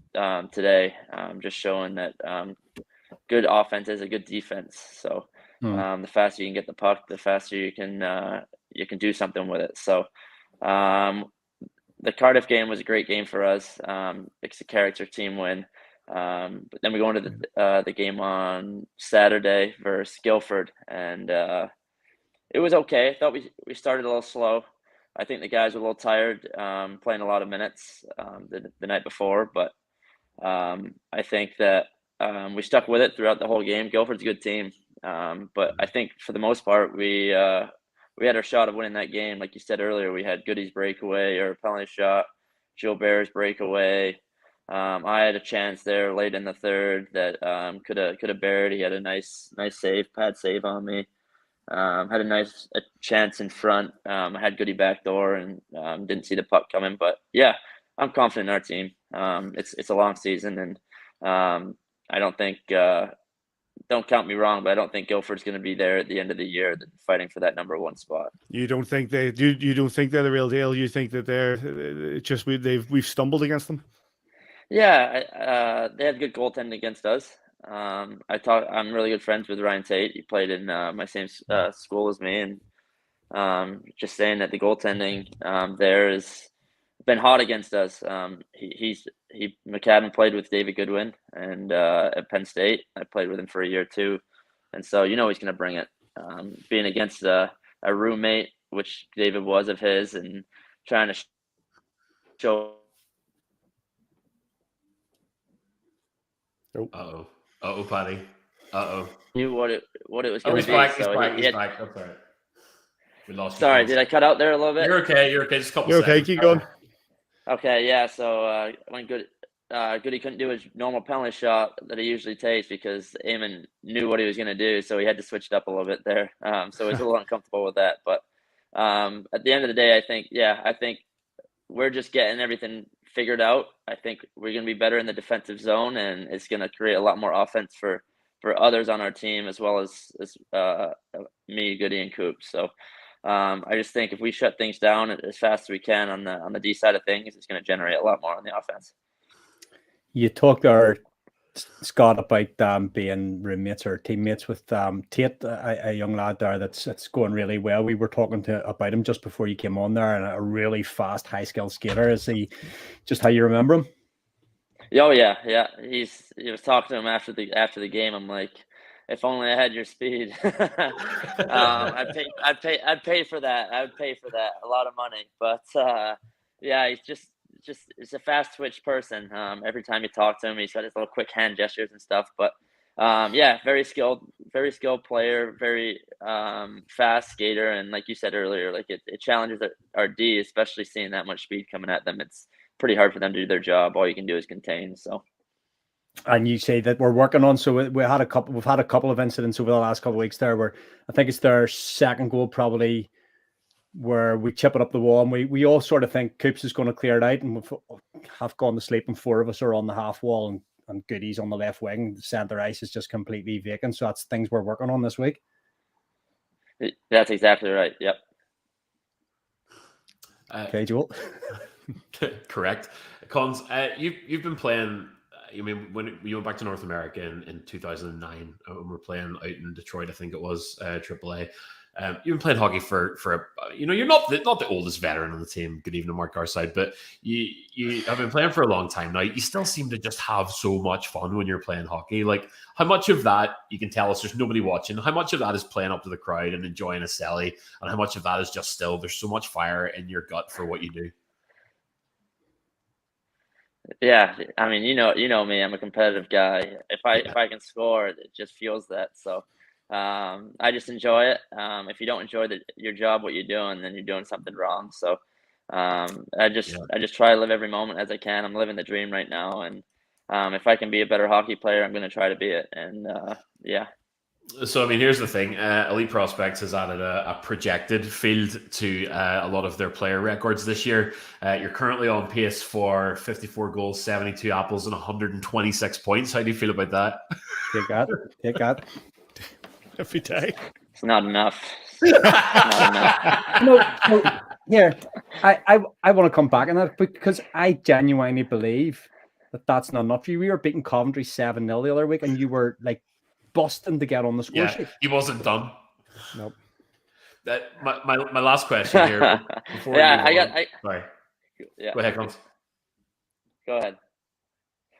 today, just showing that good offense is a good defense. So the faster you can get the puck, the faster you can do something with it. So the Cardiff game was a great game for us. It's a character team win. But then we go into the game on Saturday versus Guildford, and it was okay. I thought we started a little slow. I think the guys were a little tired, playing a lot of minutes the night before, but I think that we stuck with it throughout the whole game. Guildford's a good team, but I think for the most part we had our shot of winning that game. Like you said earlier, we had Goody's breakaway or penalty shot, Gilbert's breakaway. I had a chance there late in the third that could have buried. He had a nice save, pad save on me. Had a chance in front. I had Goody back door and didn't see the puck coming. But yeah, I'm confident in our team. It's a long season, and I don't think that don't count me wrong, but I don't think Guildford's going to be there at the end of the year fighting for that number 1 spot. You don't think you don't think they're the real deal? You think that they're just we've stumbled against them? Yeah, they had good goaltending against us. I'm really good friends with Ryan Tate. He played in my same school as me, and just saying that the goaltending there has been hot against us. McAdam played with David Goodwin and at Penn State. I played with him for a year too, and so he's going to bring it. Being against a roommate, which David was of his, and trying to show. Paddy. Knew what it was Oh, going he's to be. back. So He's back. Oh, sorry. We lost. Sorry, did I cut out there a little bit? You're okay. Just a couple. You're okay. Seconds. Keep going. Okay, yeah. So when Goody couldn't do his normal penalty shot that he usually takes because Eamon knew what he was going to do, so he had to switch it up a little bit there. So he was a little uncomfortable with that. But at the end of the day, I think we're just getting everything figured out. I think we're going to be better in the defensive zone, and it's going to create a lot more offense for others on our team as well as me, Goody, and Coop. So I just think if we shut things down as fast as we can on the D side of things, it's going to generate a lot more on the offense. You talked there, Scott, about being roommates or teammates with Tate, a young lad there that's going really well. We were talking about him just before you came on there, and a really fast, high-skilled skater. Is he just how you remember him? Oh yeah. He was talking to him after the game. I'm like, if only I had your speed. I'd pay for that. I would pay for that, a lot of money. But yeah, he's just a fast twitch person. Every time you talk to him, he's got his little quick hand gestures and stuff. But yeah, very skilled player, very fast skater, and like you said earlier, like it challenges our D, especially seeing that much speed coming at them. It's pretty hard for them to do their job. All you can do is contain. So. And you say that we're working on. So we've had a couple of incidents over the last couple of weeks there, where I think it's their second goal probably, where we chip it up the wall, and we all sort of think Coops is going to clear it out, and we have gone to sleep, and 4 of us are on the half wall, and Goody's on the left wing. The center ice is just completely vacant. So that's things we're working on this week. That's exactly right. Yep. Okay, Joel. Correct. Cons, you've been playing. I mean, when you went back to North America in 2009, when we were playing out in Detroit, I think it was AAA. You've been playing hockey for you're not the oldest veteran on the team. Good evening, Mark Garside, but you have been playing for a long time now. You still seem to just have so much fun when you're playing hockey. Like, how much of that, you can tell us there's nobody watching, how much of that is playing up to the crowd and enjoying a celly, and how much of that is just still there's so much fire in your gut for what you do? Yeah, I mean, you know me. I'm a competitive guy. If I can score, it just fuels that. So I just enjoy it. If you don't enjoy your job, what you're doing, then you're doing something wrong. So I just try to live every moment as I can. I'm living the dream right now, and if I can be a better hockey player, I'm going to try to be it. And yeah. So, I mean, here's the thing. Elite Prospects has added a projected field to a lot of their player records this year. You're currently on pace for 54 goals, 72 apples, and 126 points. How do you feel about that? Take that. Every day. It's not enough. Not enough. No, here, I want to come back on that, because I genuinely believe that's not enough. We were beating Coventry 7-0 the other week, and you were like busting to get on the score sheet. He wasn't done. Nope. My last question here. Before sorry. Yeah. Go ahead, Cons. Go ahead.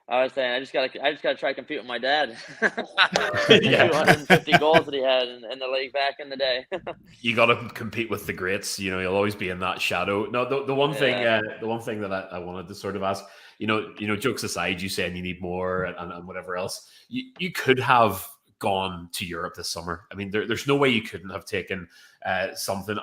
I was saying I just gotta try to compete with my dad. Yeah. 250 goals that he had in the league back in the day. You got to compete with the greats. You'll always be in that shadow. No, the one thing that I wanted to sort of ask, jokes aside, you saying you need more and whatever else, you could have gone to Europe this summer. I mean, there's no way you couldn't have taken something.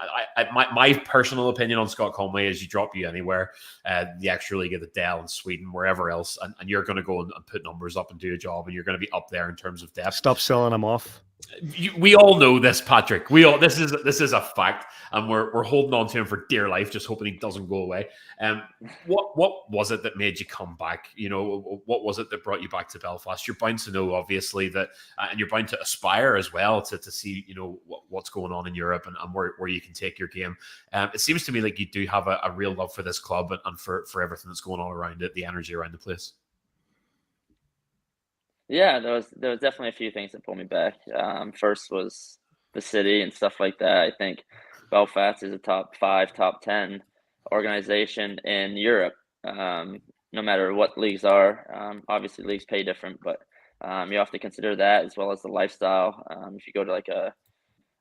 My personal opinion on Scott Conway is you drop you anywhere, the extra league of the Dell in Sweden, wherever else, and you're going to go and put numbers up and do a job, and you're going to be up there in terms of depth. Stop selling him off. We all know this, Patrick. This is a fact, and we're holding on to him for dear life, just hoping he doesn't go away. What was it that made you come back? What was it that brought you back to Belfast? You're bound to know, obviously, that, and you're bound to aspire as well to see what's going on in Europe and where you can take your game. It seems to me like you do have a real love for this club and for everything that's going on around it, the energy around the place. Yeah, there was definitely a few things that pulled me back. First was the city and stuff like that. I think Belfast is a top 5, top 10 organization in Europe. No matter what leagues are, obviously leagues pay different, but you have to consider that as well as the lifestyle. If you go to like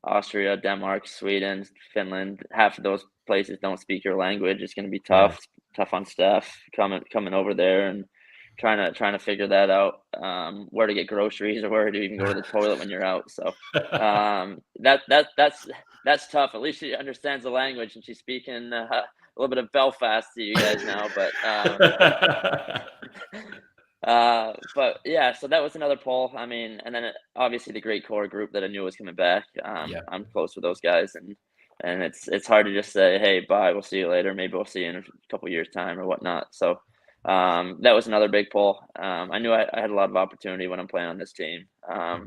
Austria, Denmark, Sweden, Finland, half of those places don't speak your language. It's going to be tough, tough on staff coming over there and trying to figure that out, where to get groceries or where to even go to the toilet when you're out. So that's tough. At least she understands the language and she's speaking a little bit of Belfast to you guys now. But yeah, so that was another pull. I mean, and then obviously the great core group that I knew was coming back. I'm close with those guys, and it's hard to just say, hey, bye, we'll see you later. Maybe we'll see you in a couple of years' time or whatnot. So that was another big pull. I knew I had a lot of opportunity when I'm playing on this team. I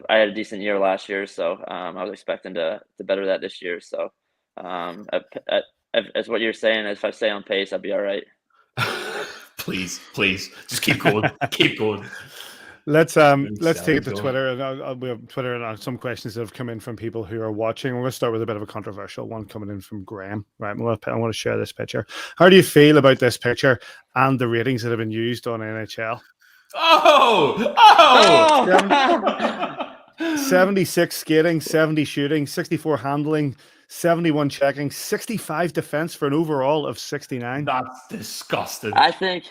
had a decent year last year, so I was expecting to better that this year. So as what you're saying, if I stay on pace, I'll be all right. Please, just keep going. Keep going. Let's take it to Twitter, and we have Twitter, and some questions that have come in from people who are watching. We're going to start with a bit of a controversial one coming in from Graham. Right, I want to share this picture. How do you feel about this picture and the ratings that have been used on NHL? 76 skating, 70 shooting, 64 handling, 71 checking, 65 defense for an overall of 69. That's disgusting. I think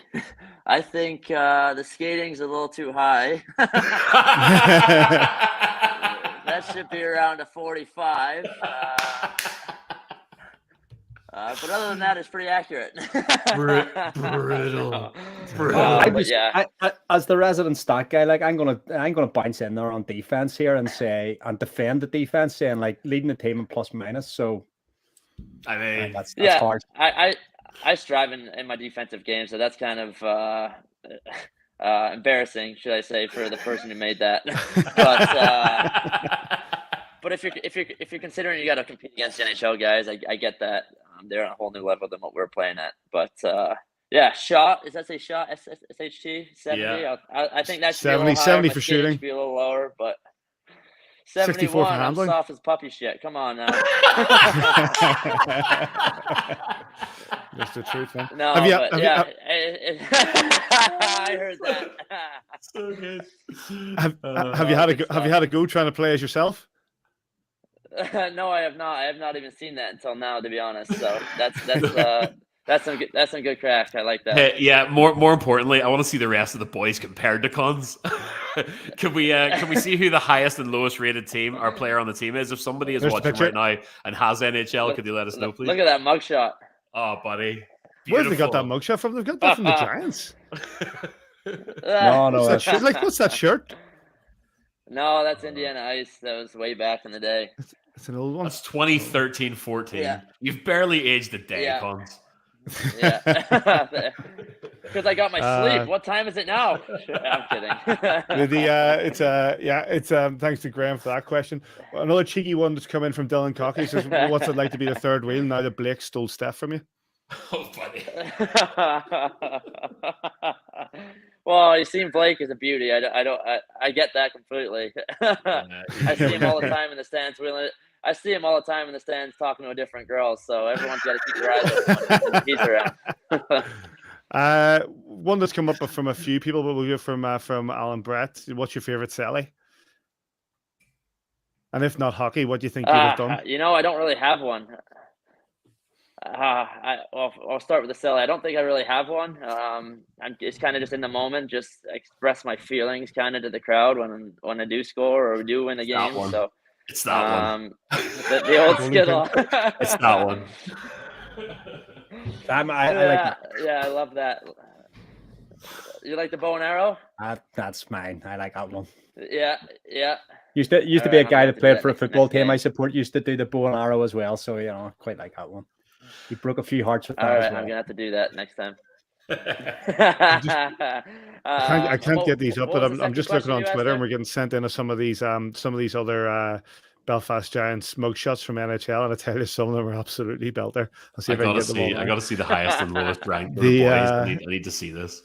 the skating's a little too high. That should be around a 45. But other than that, it's pretty accurate. Brutal. As the resident stat guy, like I'm gonna bounce in there on defense here and defend the defense, saying like leading the team in plus minus. So I mean, that's yeah, hard. I strive in my defensive game, so that's kind of embarrassing, should I say, for the person who made that. But if you're considering you got to compete against NHL guys, I get that. They're on a whole new level than what we're playing at. But yeah, shot. Does that say shot? SHT 70. Yeah. I think that should 70, be a little higher. 70 My for skating shooting. should be a little lower, but 64 for 71. I'm handling. soft as puppy shit. Come on now. That's the truth, man. No, I heard that. So good. Have you had a go trying to play as yourself? No, I have not. I have not even seen that until now, to be honest. So that's some good crack. I like that. Hey, yeah. More importantly, I want to see the rest of the boys compared to cons. Can we see who the highest and lowest rated team or player on the team is? If somebody is watching right now and has NHL, could you let us know, please? Look at that mugshot. Oh, buddy. Where have they got that mugshot from? They've got that from the Giants. No. What's that shirt? No, that's Indiana Ice. That was way back in the day. It's an old one. That's 2013-14. Yeah. You've barely aged a day, Cons. Yeah. Because I got my sleep. What time is it now? I'm kidding. It's thanks to Graham for that question. Another cheeky one that's come in from Dylan Cocky says, "What's it like to be the third wheel now that Blake stole Steph from you?" Oh, buddy. Well, you seen Blake as a beauty. I get that completely. I see him all the time in the stands I see him all the time in the stands talking to a different girl. So everyone's got to keep their eyes open when he's around. One that's come up from a few people, but we'll go from Alan Brett. What's your favorite Sally? And if not hockey, what do you think you'd have done? I don't really have one. I'll start with the Sally. I don't think I really have one. It's kind of just in the moment, just express my feelings kind of to the crowd when I do score or we do win a game. So it's that one. The old skittle. It's that one. I like that. Yeah, I love that. You like the bow and arrow? That's mine. I like that one. Yeah. Used to be a Alright, I'm guy gonna that have to do played that for a next football team I game. support. Used to do the bow and arrow as well, so I quite like that one. He broke a few hearts with All that right, as I'm well. gonna have to do that next time. I can't get these up, but what was the I'm second just looking question on you asked Twitter, and there? we're getting sent in some of these other Belfast Giants mugshots from NHL, and I tell you, some of them are absolutely belter. I'll see I if I can gotta get them all. see. I Now. gotta see the highest and lowest ranked for The, the boys. I need to see this.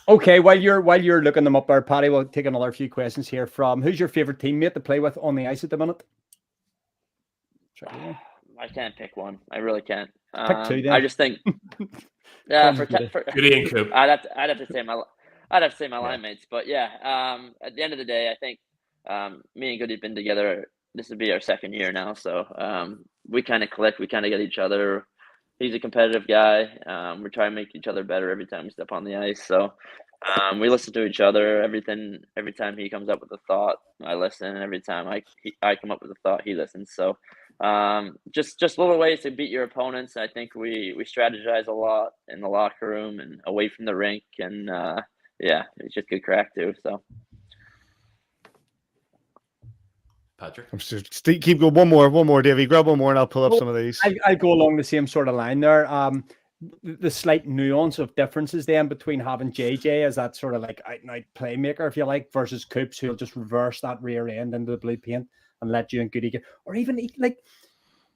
Okay, while you're looking them up there, Paddy, we'll take another few questions here from who's your favorite teammate to play with on the ice at the minute? I can't pick one. I really can't. Pick two then. I just think, yeah, for Goody and Coop. I'd have to say my Yeah. line mates. But yeah, at the end of the day, I think me and Goody have been together. This would be our second year now, so we kind of click. We kind of get each other. He's a competitive guy. We try and make each other better every time we step on the ice. So we listen to each other. Every time he comes up with a thought, I listen. And every time I come up with a thought, he listens. So just little ways to beat your opponents. I think we strategize a lot in the locker room and away from the rink, and yeah, it's just good crack too. So. Patrick, keep going. One more, Davey. Grab one more, and I'll pull up some of these. I go along the same sort of line there. The slight nuance of differences then between having JJ as that sort of like out and out playmaker, if you like, versus Coops, who'll just reverse that rear end into the blue paint and let you and Goody get, or even like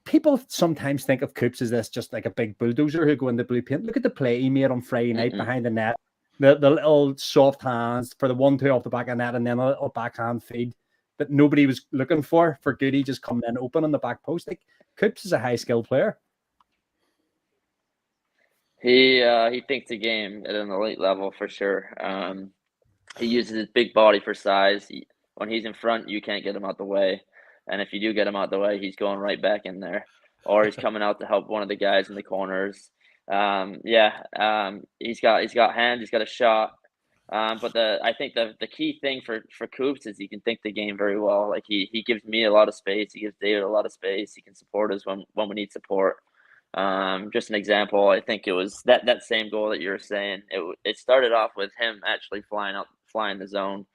people sometimes think of Coops as this just like a big bulldozer who go in the blue paint. Look at the play he made on Friday night behind the net, the little soft hands for the 1-2 off the back of the net, and then a little backhand feed that nobody was looking for Goody just coming in open on the back post. Like Coops is a high skill player. He thinks the game at an elite level for sure. He uses his big body for size. When he's in front, you can't get him out the way, and if you do get him out the way, he's going right back in there, or he's coming out to help one of the guys in the corners. He's got hands. He's got a shot. But I think the key thing for Coops is he can think the game very well. Like he gives me a lot of space. He gives David a lot of space. He can support us when we need support. Just an example, I think it was that same goal that you were saying. It started off with him actually flying the zone,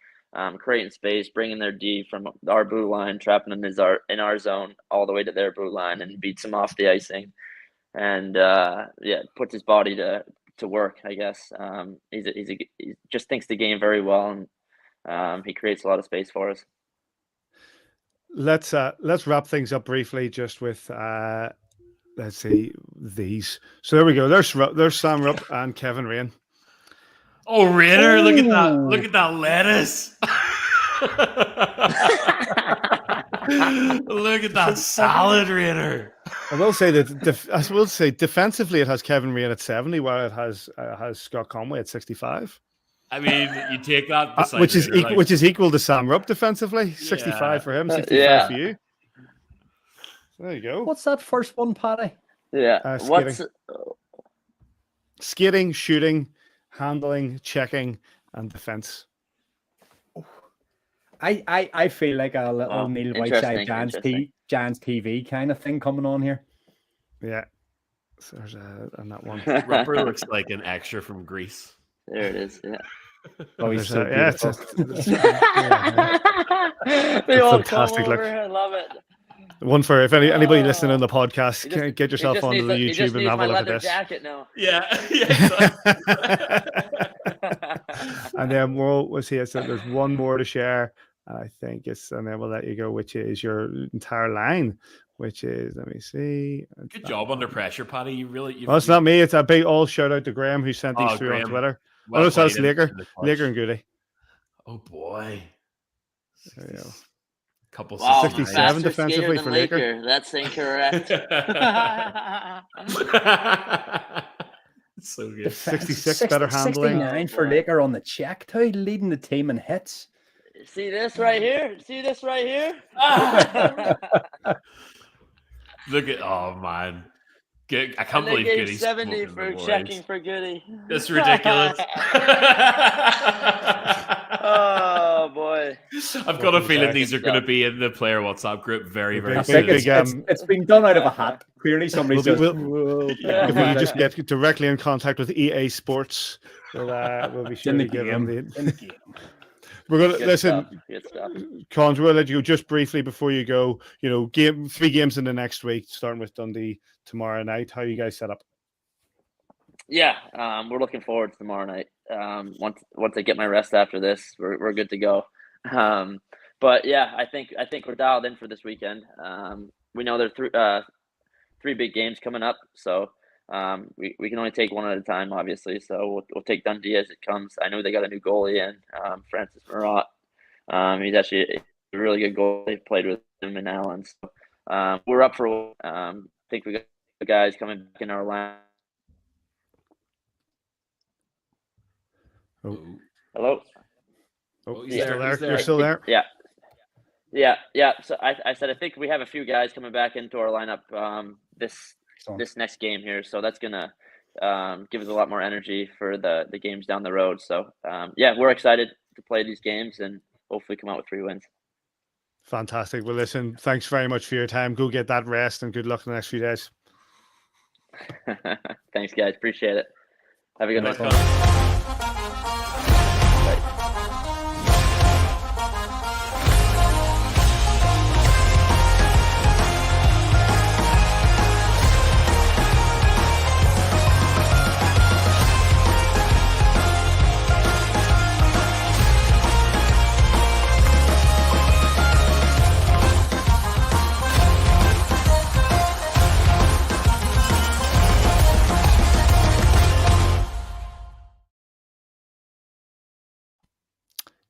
creating space, bringing their D from our blue line, trapping them in our zone all the way to their blue line, and beats them off the icing. And puts his body to work, I guess. He just thinks the game very well, and he creates a lot of space for us. Let's wrap things up briefly just with let's see these. So there we go. There's Sam Rupp and Kevin Rain. Oh, Rainer, look at that! Look at that lettuce. Look at that salad, Rainer. I will say that defensively it has Kevin Rain at 70, while it has Scott Conway at 65. I mean, you take that, which is equal to Sam Rupp defensefully. 65 for him, 65 for you. There you go. What's that first one, Paddy? Yeah. Skating, shooting, handling, checking, and defense. I feel like a little Neil Whiteside Giants TV kind of thing coming on here. Yeah. So there's on that one. Rupper looks like an extra from Greece. There it is. Yeah. Oh, he's so They all fantastic come look. over. I love it. One for if anybody listening on the podcast, get yourself onto the YouTube YouTube and have a look at this. Jacket now. Yeah. And then we'll see. So there's one more to share. I think and then we'll let you go, which is your entire line, which is, let me see. Good job under pressure, Paddy. Well, it's not me. It's a big all shout out to Graham who sent these through Graham. on Twitter. Well, no, that's Laker and Goody. Oh boy. There you go. Couple 67 defensively for Laker. That's incorrect. So good. 66 better handling. 69 for Laker on the check too, leading the team in hits. See this right here? Look at, oh man. I can't believe Goody's 70 for checking for Goody. That's ridiculous. Oh boy. I've got a feeling these are going to be in the player WhatsApp group very, very I soon. think it's been done out of a hat. Clearly somebody's if we just get directly in contact with EA Sports, we'll be sure to give them the game. We're gonna Good listen. stuff. Good stuff. Cons, we'll let you go just briefly before you go. 3 games in the next week, starting with Dundee tomorrow night. How are you guys set up? Yeah, we're looking forward to tomorrow night. Once I get my rest after this, we're good to go. But yeah, I think we're dialed in for this weekend. We know there are three big games coming up, so we can only take one at a time, obviously. So we'll take Dundee as it comes. I know they got a new goalie in, Francis Marat. He's actually a really good goalie. Played with him in Allen. So we're up for. I think we got the guys coming back in our line. Oh. Hello. Oh, he's you're there, still there. he's there. You're still there. Yeah. So I said I think we have a few guys coming back into our lineup this next game here. So that's gonna give us a lot more energy for the games down the road. So yeah, we're excited to play these games and hopefully come out with 3 wins. Fantastic. Well, listen, thanks very much for your time. Go get that rest and good luck in the next few days. Thanks, guys. Appreciate it. Have a good Thanks, one. Con.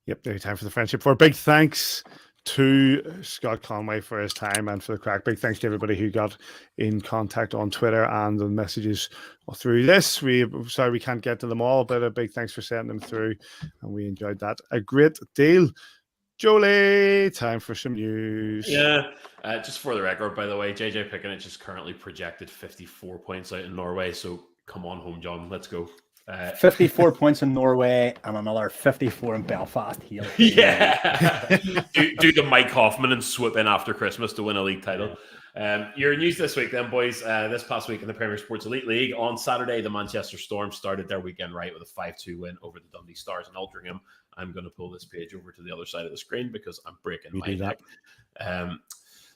Yep, there's time for the friendship. For big thanks to Scott Conway for his time and for the crack. Big thanks to everybody who got in contact on Twitter and the messages through this. Sorry we can't get to them all, but a big thanks for sending them through, and we enjoyed that a great deal. Jolie, time for some news. Yeah, just for the record, by the way, JJ Pickenich is currently projected 54 points out in Norway. So come on home, John. Let's go. 54 points in Norway and another 54 in Belfast. Yeah. do the Mike Hoffman and swoop in after Christmas to win a league title. Your news this week then, boys. This past week in the Premier Sports Elite League, on Saturday, the Manchester Storm started their weekend right with a 5-2 win over the Dundee Stars in Altrincham. I'm going to pull this page over to the other side of the screen because I'm breaking my neck.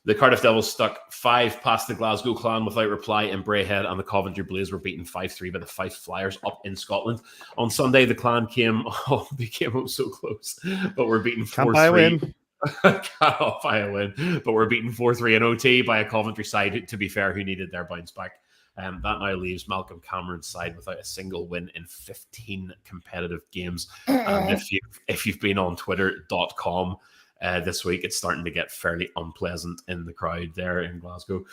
The Cardiff Devils stuck 5 past the Glasgow Clan without reply in Braehead, and the Coventry Blaze were beaten 5-3 by the Fife Flyers up in Scotland. On Sunday, the Clan became so close, but were beaten 4-3. Can't buy a win, but we're beaten 4-3 in OT by a Coventry side, to be fair, who needed their bounce back. That now leaves Malcolm Cameron's side without a single win in 15 competitive games. And if you've been on twitter.com this week, it's starting to get fairly unpleasant in the crowd there in Glasgow.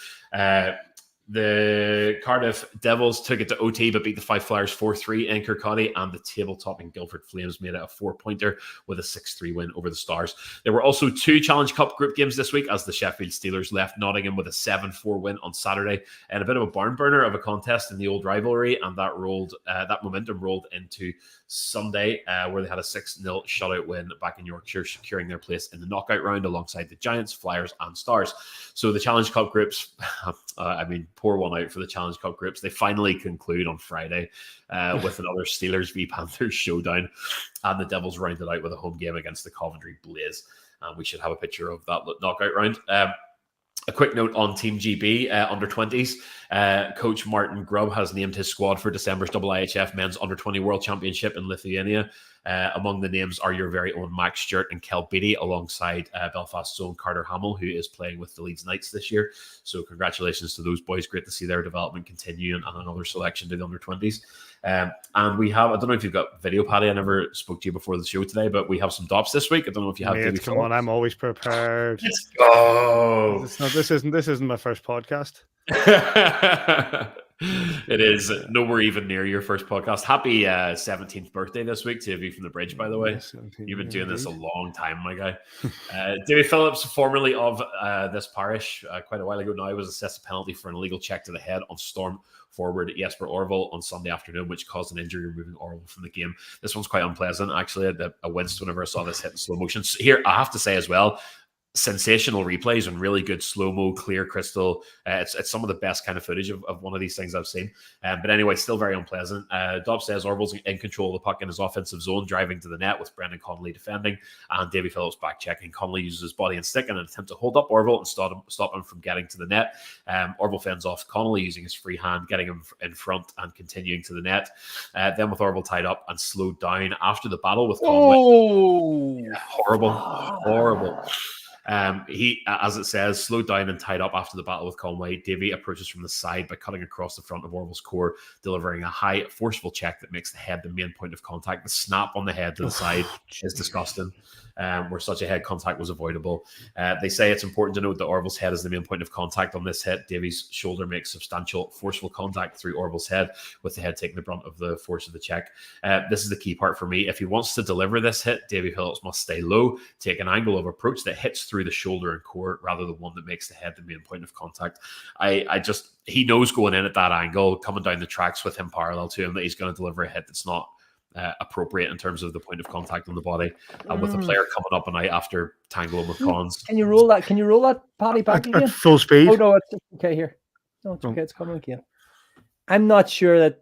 The Cardiff Devils took it to OT but beat the Fife Flyers 4-3 in Kirkcaldy, and the table-topping Guildford Flames made it a 4-pointer with a 6-3 win over the Stars. There were also 2 Challenge Cup group games this week as the Sheffield Steelers left Nottingham with a 7-4 win on Saturday, and a bit of a barn burner of a contest in the old rivalry, and that momentum rolled into Sunday where they had a 6-0 shutout win back in Yorkshire, securing their place in the knockout round alongside the Giants, Flyers and Stars. So the Challenge Cup groups, pour one out for the Challenge Cup groups. They finally conclude on Friday with another Steelers v Panthers showdown, and the Devils rounded out with a home game against the Coventry Blaze. We should have a picture of that knockout round. A quick note on Team GB under 20s. Coach Martin Grubb has named his squad for December's IIHF Men's Under 20 World Championship in Lithuania. Among the names are your very own Max Stewart and Kel Beattie, alongside Belfast's own Carter Hamill, who is playing with the Leeds Knights this year. So congratulations to those boys. Great to see their development continue, and another selection to the under 20s. And we have, I don't know if you've got video, Paddy. I never spoke to you before the show today, but we have some DOPs this week. I don't know if you have. Mate, come on, I'm always prepared. Let's go. This isn't my first podcast. It is nowhere even near your first podcast. Happy 17th birthday this week to you from the bridge, by the way. You've been doing this a long time, my guy. David Phillips, formerly of this parish, quite a while ago now, was assessed a penalty for an illegal check to the head on Storm forward Jesper Orville on Sunday afternoon, which caused an injury, removing Orville from the game. This one's quite unpleasant, actually. I winced whenever I saw this hit in slow motion. Here, I have to say as well, sensational replays and really good slow-mo, clear crystal. It's some of the best kind of footage of one of these things I've seen. But anyway, still very unpleasant. Dob says Orville's in control of the puck in his offensive zone, driving to the net with Brendan Connolly defending, and Davy Phillips back checking. Connolly uses his body and stick in an attempt to hold up Orville and stop him from getting to the net. Orville fends off Connolly using his free hand, getting him in front and continuing to the net. Then with Orville tied up and slowed down after the battle with Conway. Oh, yeah, horrible. He, as it says, slowed down and tied up after the battle with Conway. Davy approaches from the side by cutting across the front of Orville's core, delivering a high, forceful check that makes the head the main point of contact. The snap on the head to the side is disgusting, where such a head contact was avoidable. They say it's important to note that Orville's head is the main point of contact on this hit. Davy's shoulder makes substantial, forceful contact through Orville's head, with the head taking the brunt of the force of the check. This is the key part for me. If he wants to deliver this hit, Davy Phillips must stay low, take an angle of approach that hits through the shoulder and core rather than one that makes the head the main point of contact. He knows going in at that angle, coming down the tracks with him parallel to him, that he's going to deliver a hit that's not appropriate in terms of the point of contact on the body, and with the player coming up and out after tangling with Collins. Can you roll that Paddy back again? At full speed. Oh no, it's okay here. No, it's okay. It's coming again. I'm not sure that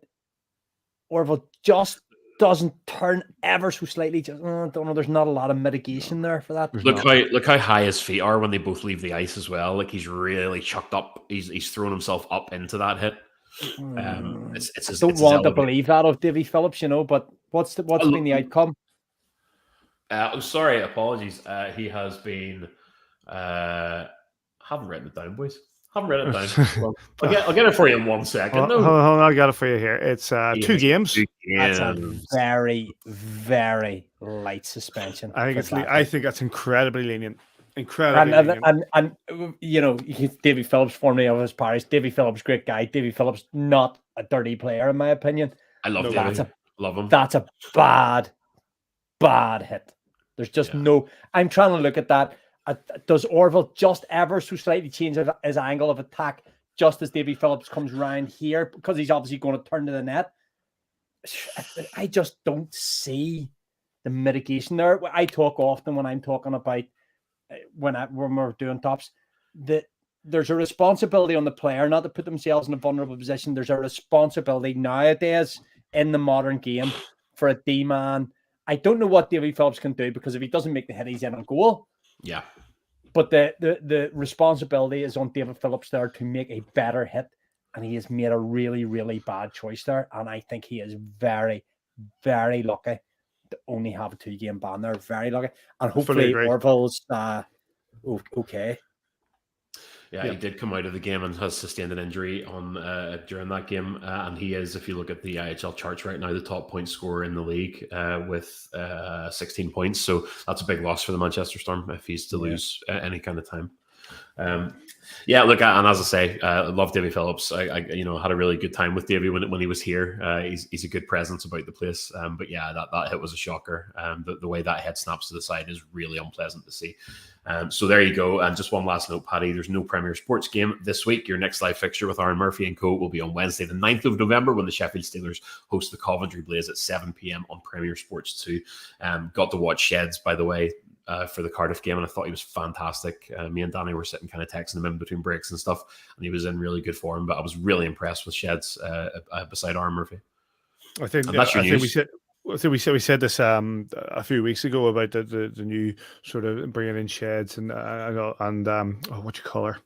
Orville just doesn't turn ever so slightly. Just I don't know. There's not a lot of mitigation there for that. Look how high his feet are when they both leave the ice as well. Like, he's really chucked up. He's thrown himself up into that hit. I don't want to believe that of Davy Phillips, but what's been the outcome? I'm sorry, apologies. He has been. Haven't written it down, boys. Haven't written it down. Well, I'll get it for you in 1 second. Hold on, I got it for you here. It's 2 games. That's a very, very light suspension. I think that's incredibly lenient. Incredibly lenient. And Davy Phillips, formerly of his parish. Davy Phillips, great guy. Davy Phillips, not a dirty player in my opinion. I love Davy. Love him. That's a bad hit. There's just no. I'm trying to look at that. Does Orville just ever so slightly change his angle of attack just as Davy Phillips comes around here, because he's obviously going to turn to the net? I just don't see the mitigation there. I talk often when I'm talking about when we're doing tops that there's a responsibility on the player not to put themselves in a vulnerable position. There's a responsibility nowadays in the modern game for a D-man. I don't know what Davy Phillips can do, because if he doesn't make the hit, he's in on goal. Yeah. But the responsibility is on David Phillips there to make a better hit, and he has made a really, really bad choice there. And I think he is very, very lucky to only have a 2-game ban there. Very lucky. And hopefully Orville's okay. Yeah, he did come out of the game and has sustained an injury during that game. And he is, if you look at the IHL charts right now, the top point scorer in the league with 16 points. So that's a big loss for the Manchester Storm if he's to lose any kind of time. Look, and as I say, I love Davy Phillips. I had a really good time with Davy when he was here. He's a good presence about the place. But yeah, that hit was a shocker. The way that head snaps to the side is really unpleasant to see. So there you go. And just one last note, Paddy, there's no Premier Sports game this week. Your next live fixture with Aaron Murphy and co will be on Wednesday, the 9th of November, when the Sheffield Steelers host the Coventry Blaze at 7 p.m. on Premier Sports 2. Got to watch Sheds, by the way, for the Cardiff game, and I thought he was fantastic. Me and Danny were sitting kind of texting him in between breaks and stuff, and he was in really good form, but I was really impressed with Sheds beside Aaron Murphy. I think we said this a few weeks ago about the new sort of bringing in Sheds and what you call her,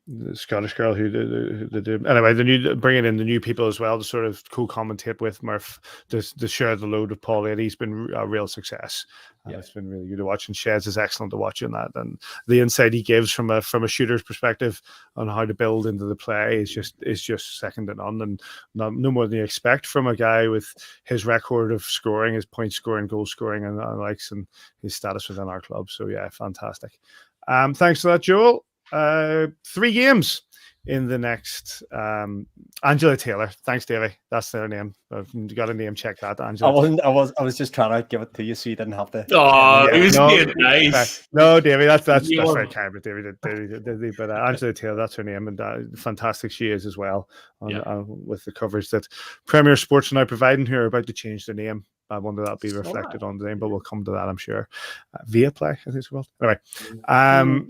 the Scottish girl who did anyway. The new bringing in the new people as well to sort of co-commentate with Murph to share the load of Paul Eddie. He's been a real success. It's been really good to watch, and Sheds is excellent to watch in that. And the insight he gives from a shooter's perspective on how to build into the play is just second to none, and no more than you expect from a guy with his record of scoring, his point scoring, goal scoring, and likes, and his status within our club. So yeah, fantastic. Thanks for that, Joel. 3 games in the next Angela Taylor. Thanks, Davey. That's their name. You got a name check that, Angela. I was just trying to give it to you so you didn't have to. Oh, it was no, being nice. No, Davey, that's very kind, but Davey did. But Angela Taylor, that's her name, and fantastic she is as well. With the coverage that Premier Sports are now providing here, about to change the name. I wonder that'll be reflected on the name, but we'll come to that, I'm sure. Viaplay, I think it's called. Anyway,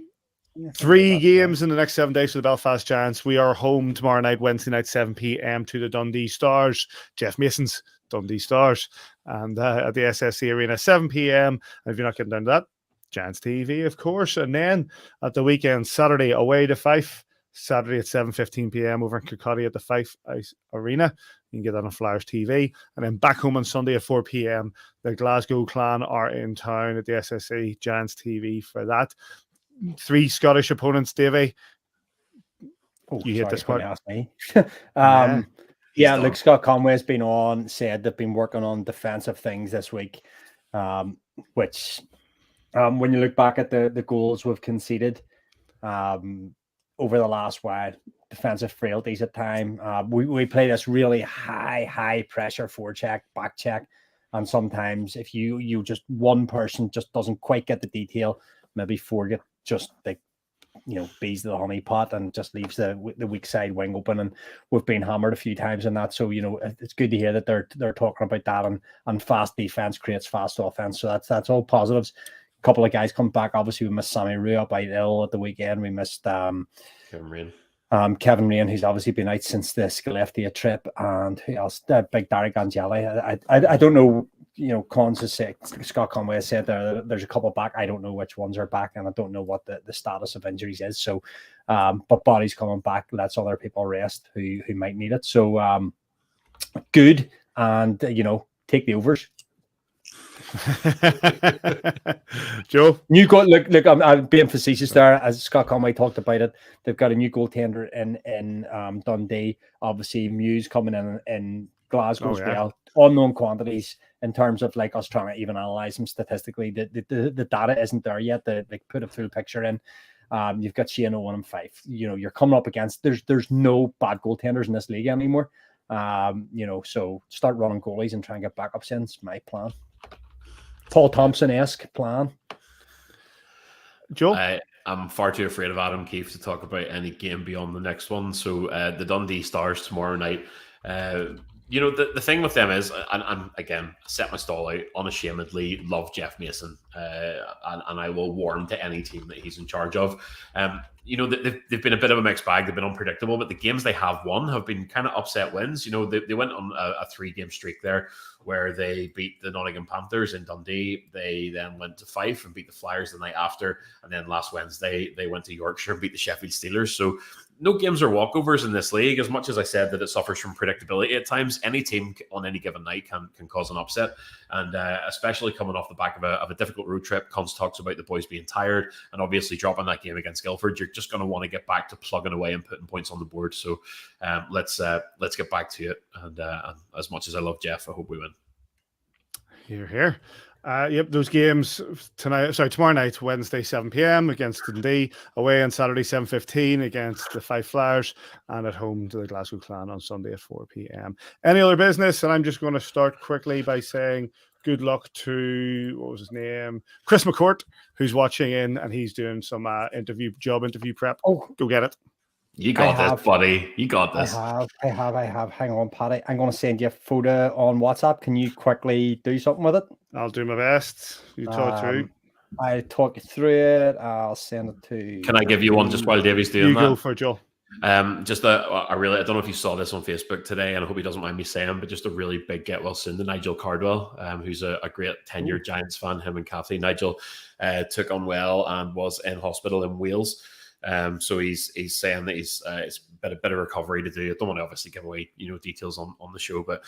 3 games in the next 7 days for the Belfast Giants. We are home tomorrow night, Wednesday night, 7 p.m. to the Dundee Stars, Jeff Mason's Dundee Stars, and at the SSC Arena, 7 p.m. And if you're not getting down to that, Giants TV, of course. And then at the weekend, Saturday, away to Fife, Saturday at 7:15 p.m. over in Kirkcaldy at the Fife Ice Arena. You can get that on Flyers TV. And then back home on Sunday at 4 p.m. The Glasgow Clan are in town at the SSC Giants TV for that. 3 Scottish opponents, Davey. You hit this part. Ask me. Look, Scott Conway has been on, said they've been working on defensive things this week, which when you look back at the goals we've conceded over the last while, defensive frailties at time. We play this really high pressure forecheck, back check, and sometimes if you just one person just doesn't quite get the detail, maybe forget just like bees to the honey pot and just leaves the weak side wing open. And we've been hammered a few times in that. So it's good to hear that they're talking about that, and fast defense creates fast offense. So that's all positives. A couple of guys come back. Obviously, we missed Sammy Rue up by ill at the weekend. We missed Kevin Rain. Kevin Rain, who's obviously been out since the Scaleftia trip, and who else? Big Derek Angeli. I don't know. Cons has said, Scott Conway has said there's a couple back. I don't know which ones are back, and I don't know what the status of injuries is. So, but Body's coming back. Lets other people rest who might need it. So, good, and take the overs. Joe, new goal. Look, I'm being facetious there. As Scott Conway talked about it, they've got a new goaltender in Dundee. Obviously, Muse coming in Glasgow as well. Unknown quantities in terms of like us trying to even analyze them statistically. The data isn't there yet to like put a full picture in. You've got Shane Owen and Fife. You're coming up against. There's no bad goaltenders in this league anymore. So start running goalies and try and get backups in. It's my plan. Paul Thompson-esque plan. Joe? I'm far too afraid of Adam Keefe to talk about any game beyond the next one. So the Dundee Stars tomorrow night. The thing with them is, and again, set my stall out unashamedly, love Jeff Mason, and I will warm to any team that he's in charge of. They've been a bit of a mixed bag. They've been unpredictable, but the games they have won have been kind of upset wins. They went on a 3-game streak there where they beat the Nottingham Panthers in Dundee. They then went to Fife and beat the Flyers the night after. And then last Wednesday, they went to Yorkshire and beat the Sheffield Steelers. So no games are walkovers in this league. As much as I said that it suffers from predictability at times, any team on any given night can cause an upset. And especially coming off the back of a difficult road trip, Cons talks about the boys being tired, and obviously dropping that game against Guildford, you're just going to want to get back to plugging away and putting points on the board. So let's get back to it. And as much as I love Jeff, I hope we win. Here. Yep, those games tomorrow night, Wednesday, 7 p.m. against Dundee, away on Saturday, 7:15 against the Fife Flyers, and at home to the Glasgow Clan on Sunday at 4 p.m. Any other business? And I'm just going to start quickly by saying good luck to, what was his name? Chris McCourt, who's watching in, and he's doing some job interview prep. Oh, go get it. You got this, buddy. You got this. I have. Hang on, Paddy. I'm going to send you a photo on WhatsApp. Can you quickly do something with it? I'll do my best. You talk through. I talk you through it. I'll send it to. Can I give you one just while Davey's doing that? You go for it, Joel. I don't know if you saw this on Facebook today, and I hope he doesn't mind me saying, but just a really big get well soon to Nigel Cardwell, who's a great tenured Giants fan. Him and Kathy. Nigel took unwell and was in hospital in Wales. So he's saying that it's a bit of recovery to do. I don't want to obviously give away details on the show, but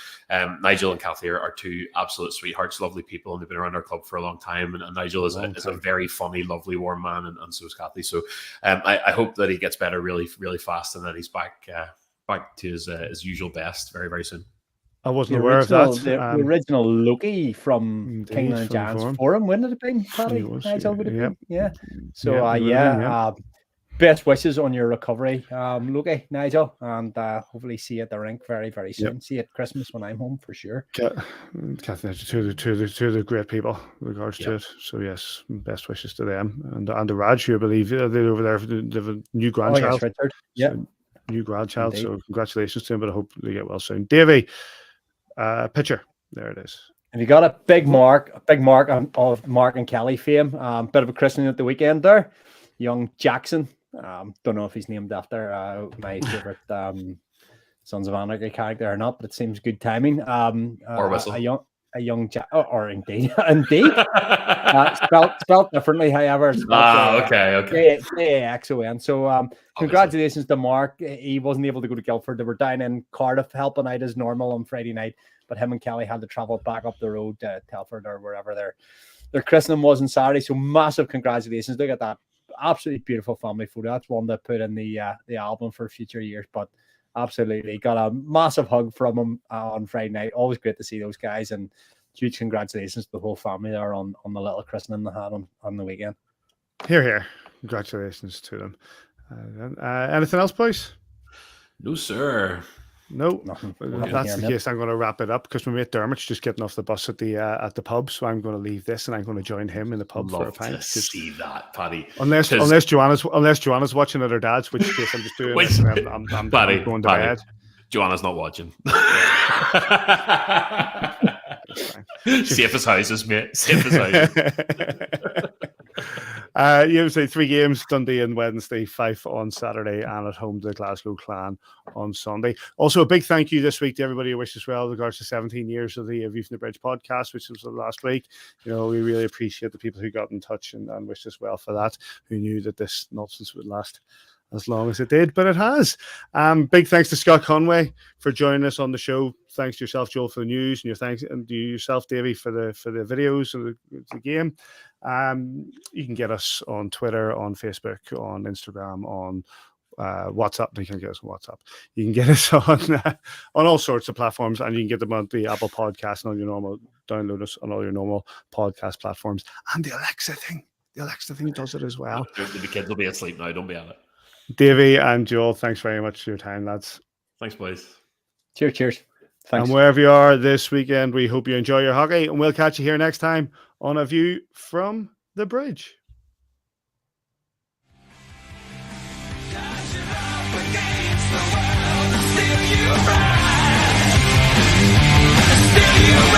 Nigel and Kathy are two absolute sweethearts, lovely people, and they've been around our club for a long time. And Nigel is a very funny, lovely, warm man, and so is Kathy. So I hope that he gets better really, really fast, and that he's back to his usual best very, very soon. I wasn't aware of that. The original Loki from Kingland and Giants Forum. When did it been? Nigel would have been. Yeah. So best wishes on your recovery, Loki, Nigel, and hopefully see you at the rink very, very soon. Yep. See you at Christmas when I'm home for sure. Catherine, to the great people in regards to it. So yes, best wishes to them and to Raj, who I believe they're over there. They have a new grandchild. Oh, yes, Richard. Yeah, so, new grandchild. Indeed. So congratulations to him. But I hope they get well soon. Davey, pitcher. There it is. And you got a big mark of Mark and Kelly fame. Bit of a christening at the weekend there. Young Jackson. Don't know if he's named after my favorite Sons of Anarchy character or not, but it seems good timing. Or whistle. A young Jack, or indeed, spelled differently. However, okay. Jaxon. So, congratulations to Mark. He wasn't able to go to Guildford. They were down in Cardiff helping out as normal on Friday night, but him and Kelly had to travel back up the road to Telford or wherever their christening was on Saturday. So, massive congratulations! Look at that. Absolutely beautiful family photo. That's one to put in the album for future years. But absolutely got a massive hug from him on Friday night. Always great to see those guys, and huge congratulations to the whole family there on the little christening they had on the weekend. Here. Congratulations to them. Anything else, boys? No, sir. No, Nothing. if that's the case, I'm going to wrap it up because my mate Dermot's just getting off the bus at the pub, so I'm going to leave this and I'm going to join him in the pub for a pint. See that, Paddy. Unless Joanna's watching at her dad's, which case I'm just doing it. And I'm going to bed. Joanna's not watching. Safe as houses, mate. Safe as houses. You say 3 games: Dundee on Wednesday, Fife on Saturday, and at home to Glasgow Clan on Sunday. Also, a big thank you this week to everybody who wished us well with regards to 17 years of the View from the Bridge podcast, which was last week. You know, we really appreciate the people who got in touch and wished us well for that, who knew that this nonsense would last as long as it did, but it has. Big thanks to Scott Conway for joining us on the show. Thanks to yourself, Joel, for the news, and to yourself, Davey, for the videos of the game. You can get us on Twitter, on Facebook, on Instagram, on WhatsApp. You can get us on WhatsApp. You can get us on all sorts of platforms, and you can get them on the Apple Podcast and all your normal download us on all your normal podcast platforms. And the Alexa thing does it as well. The kids will be asleep now. Don't be at it. Davey and Joel, thanks very much for your time, lads. Thanks, boys. Cheers. Thanks. And wherever you are this weekend, we hope you enjoy your hockey, and we'll catch you here next time on A View from the Bridge. Still you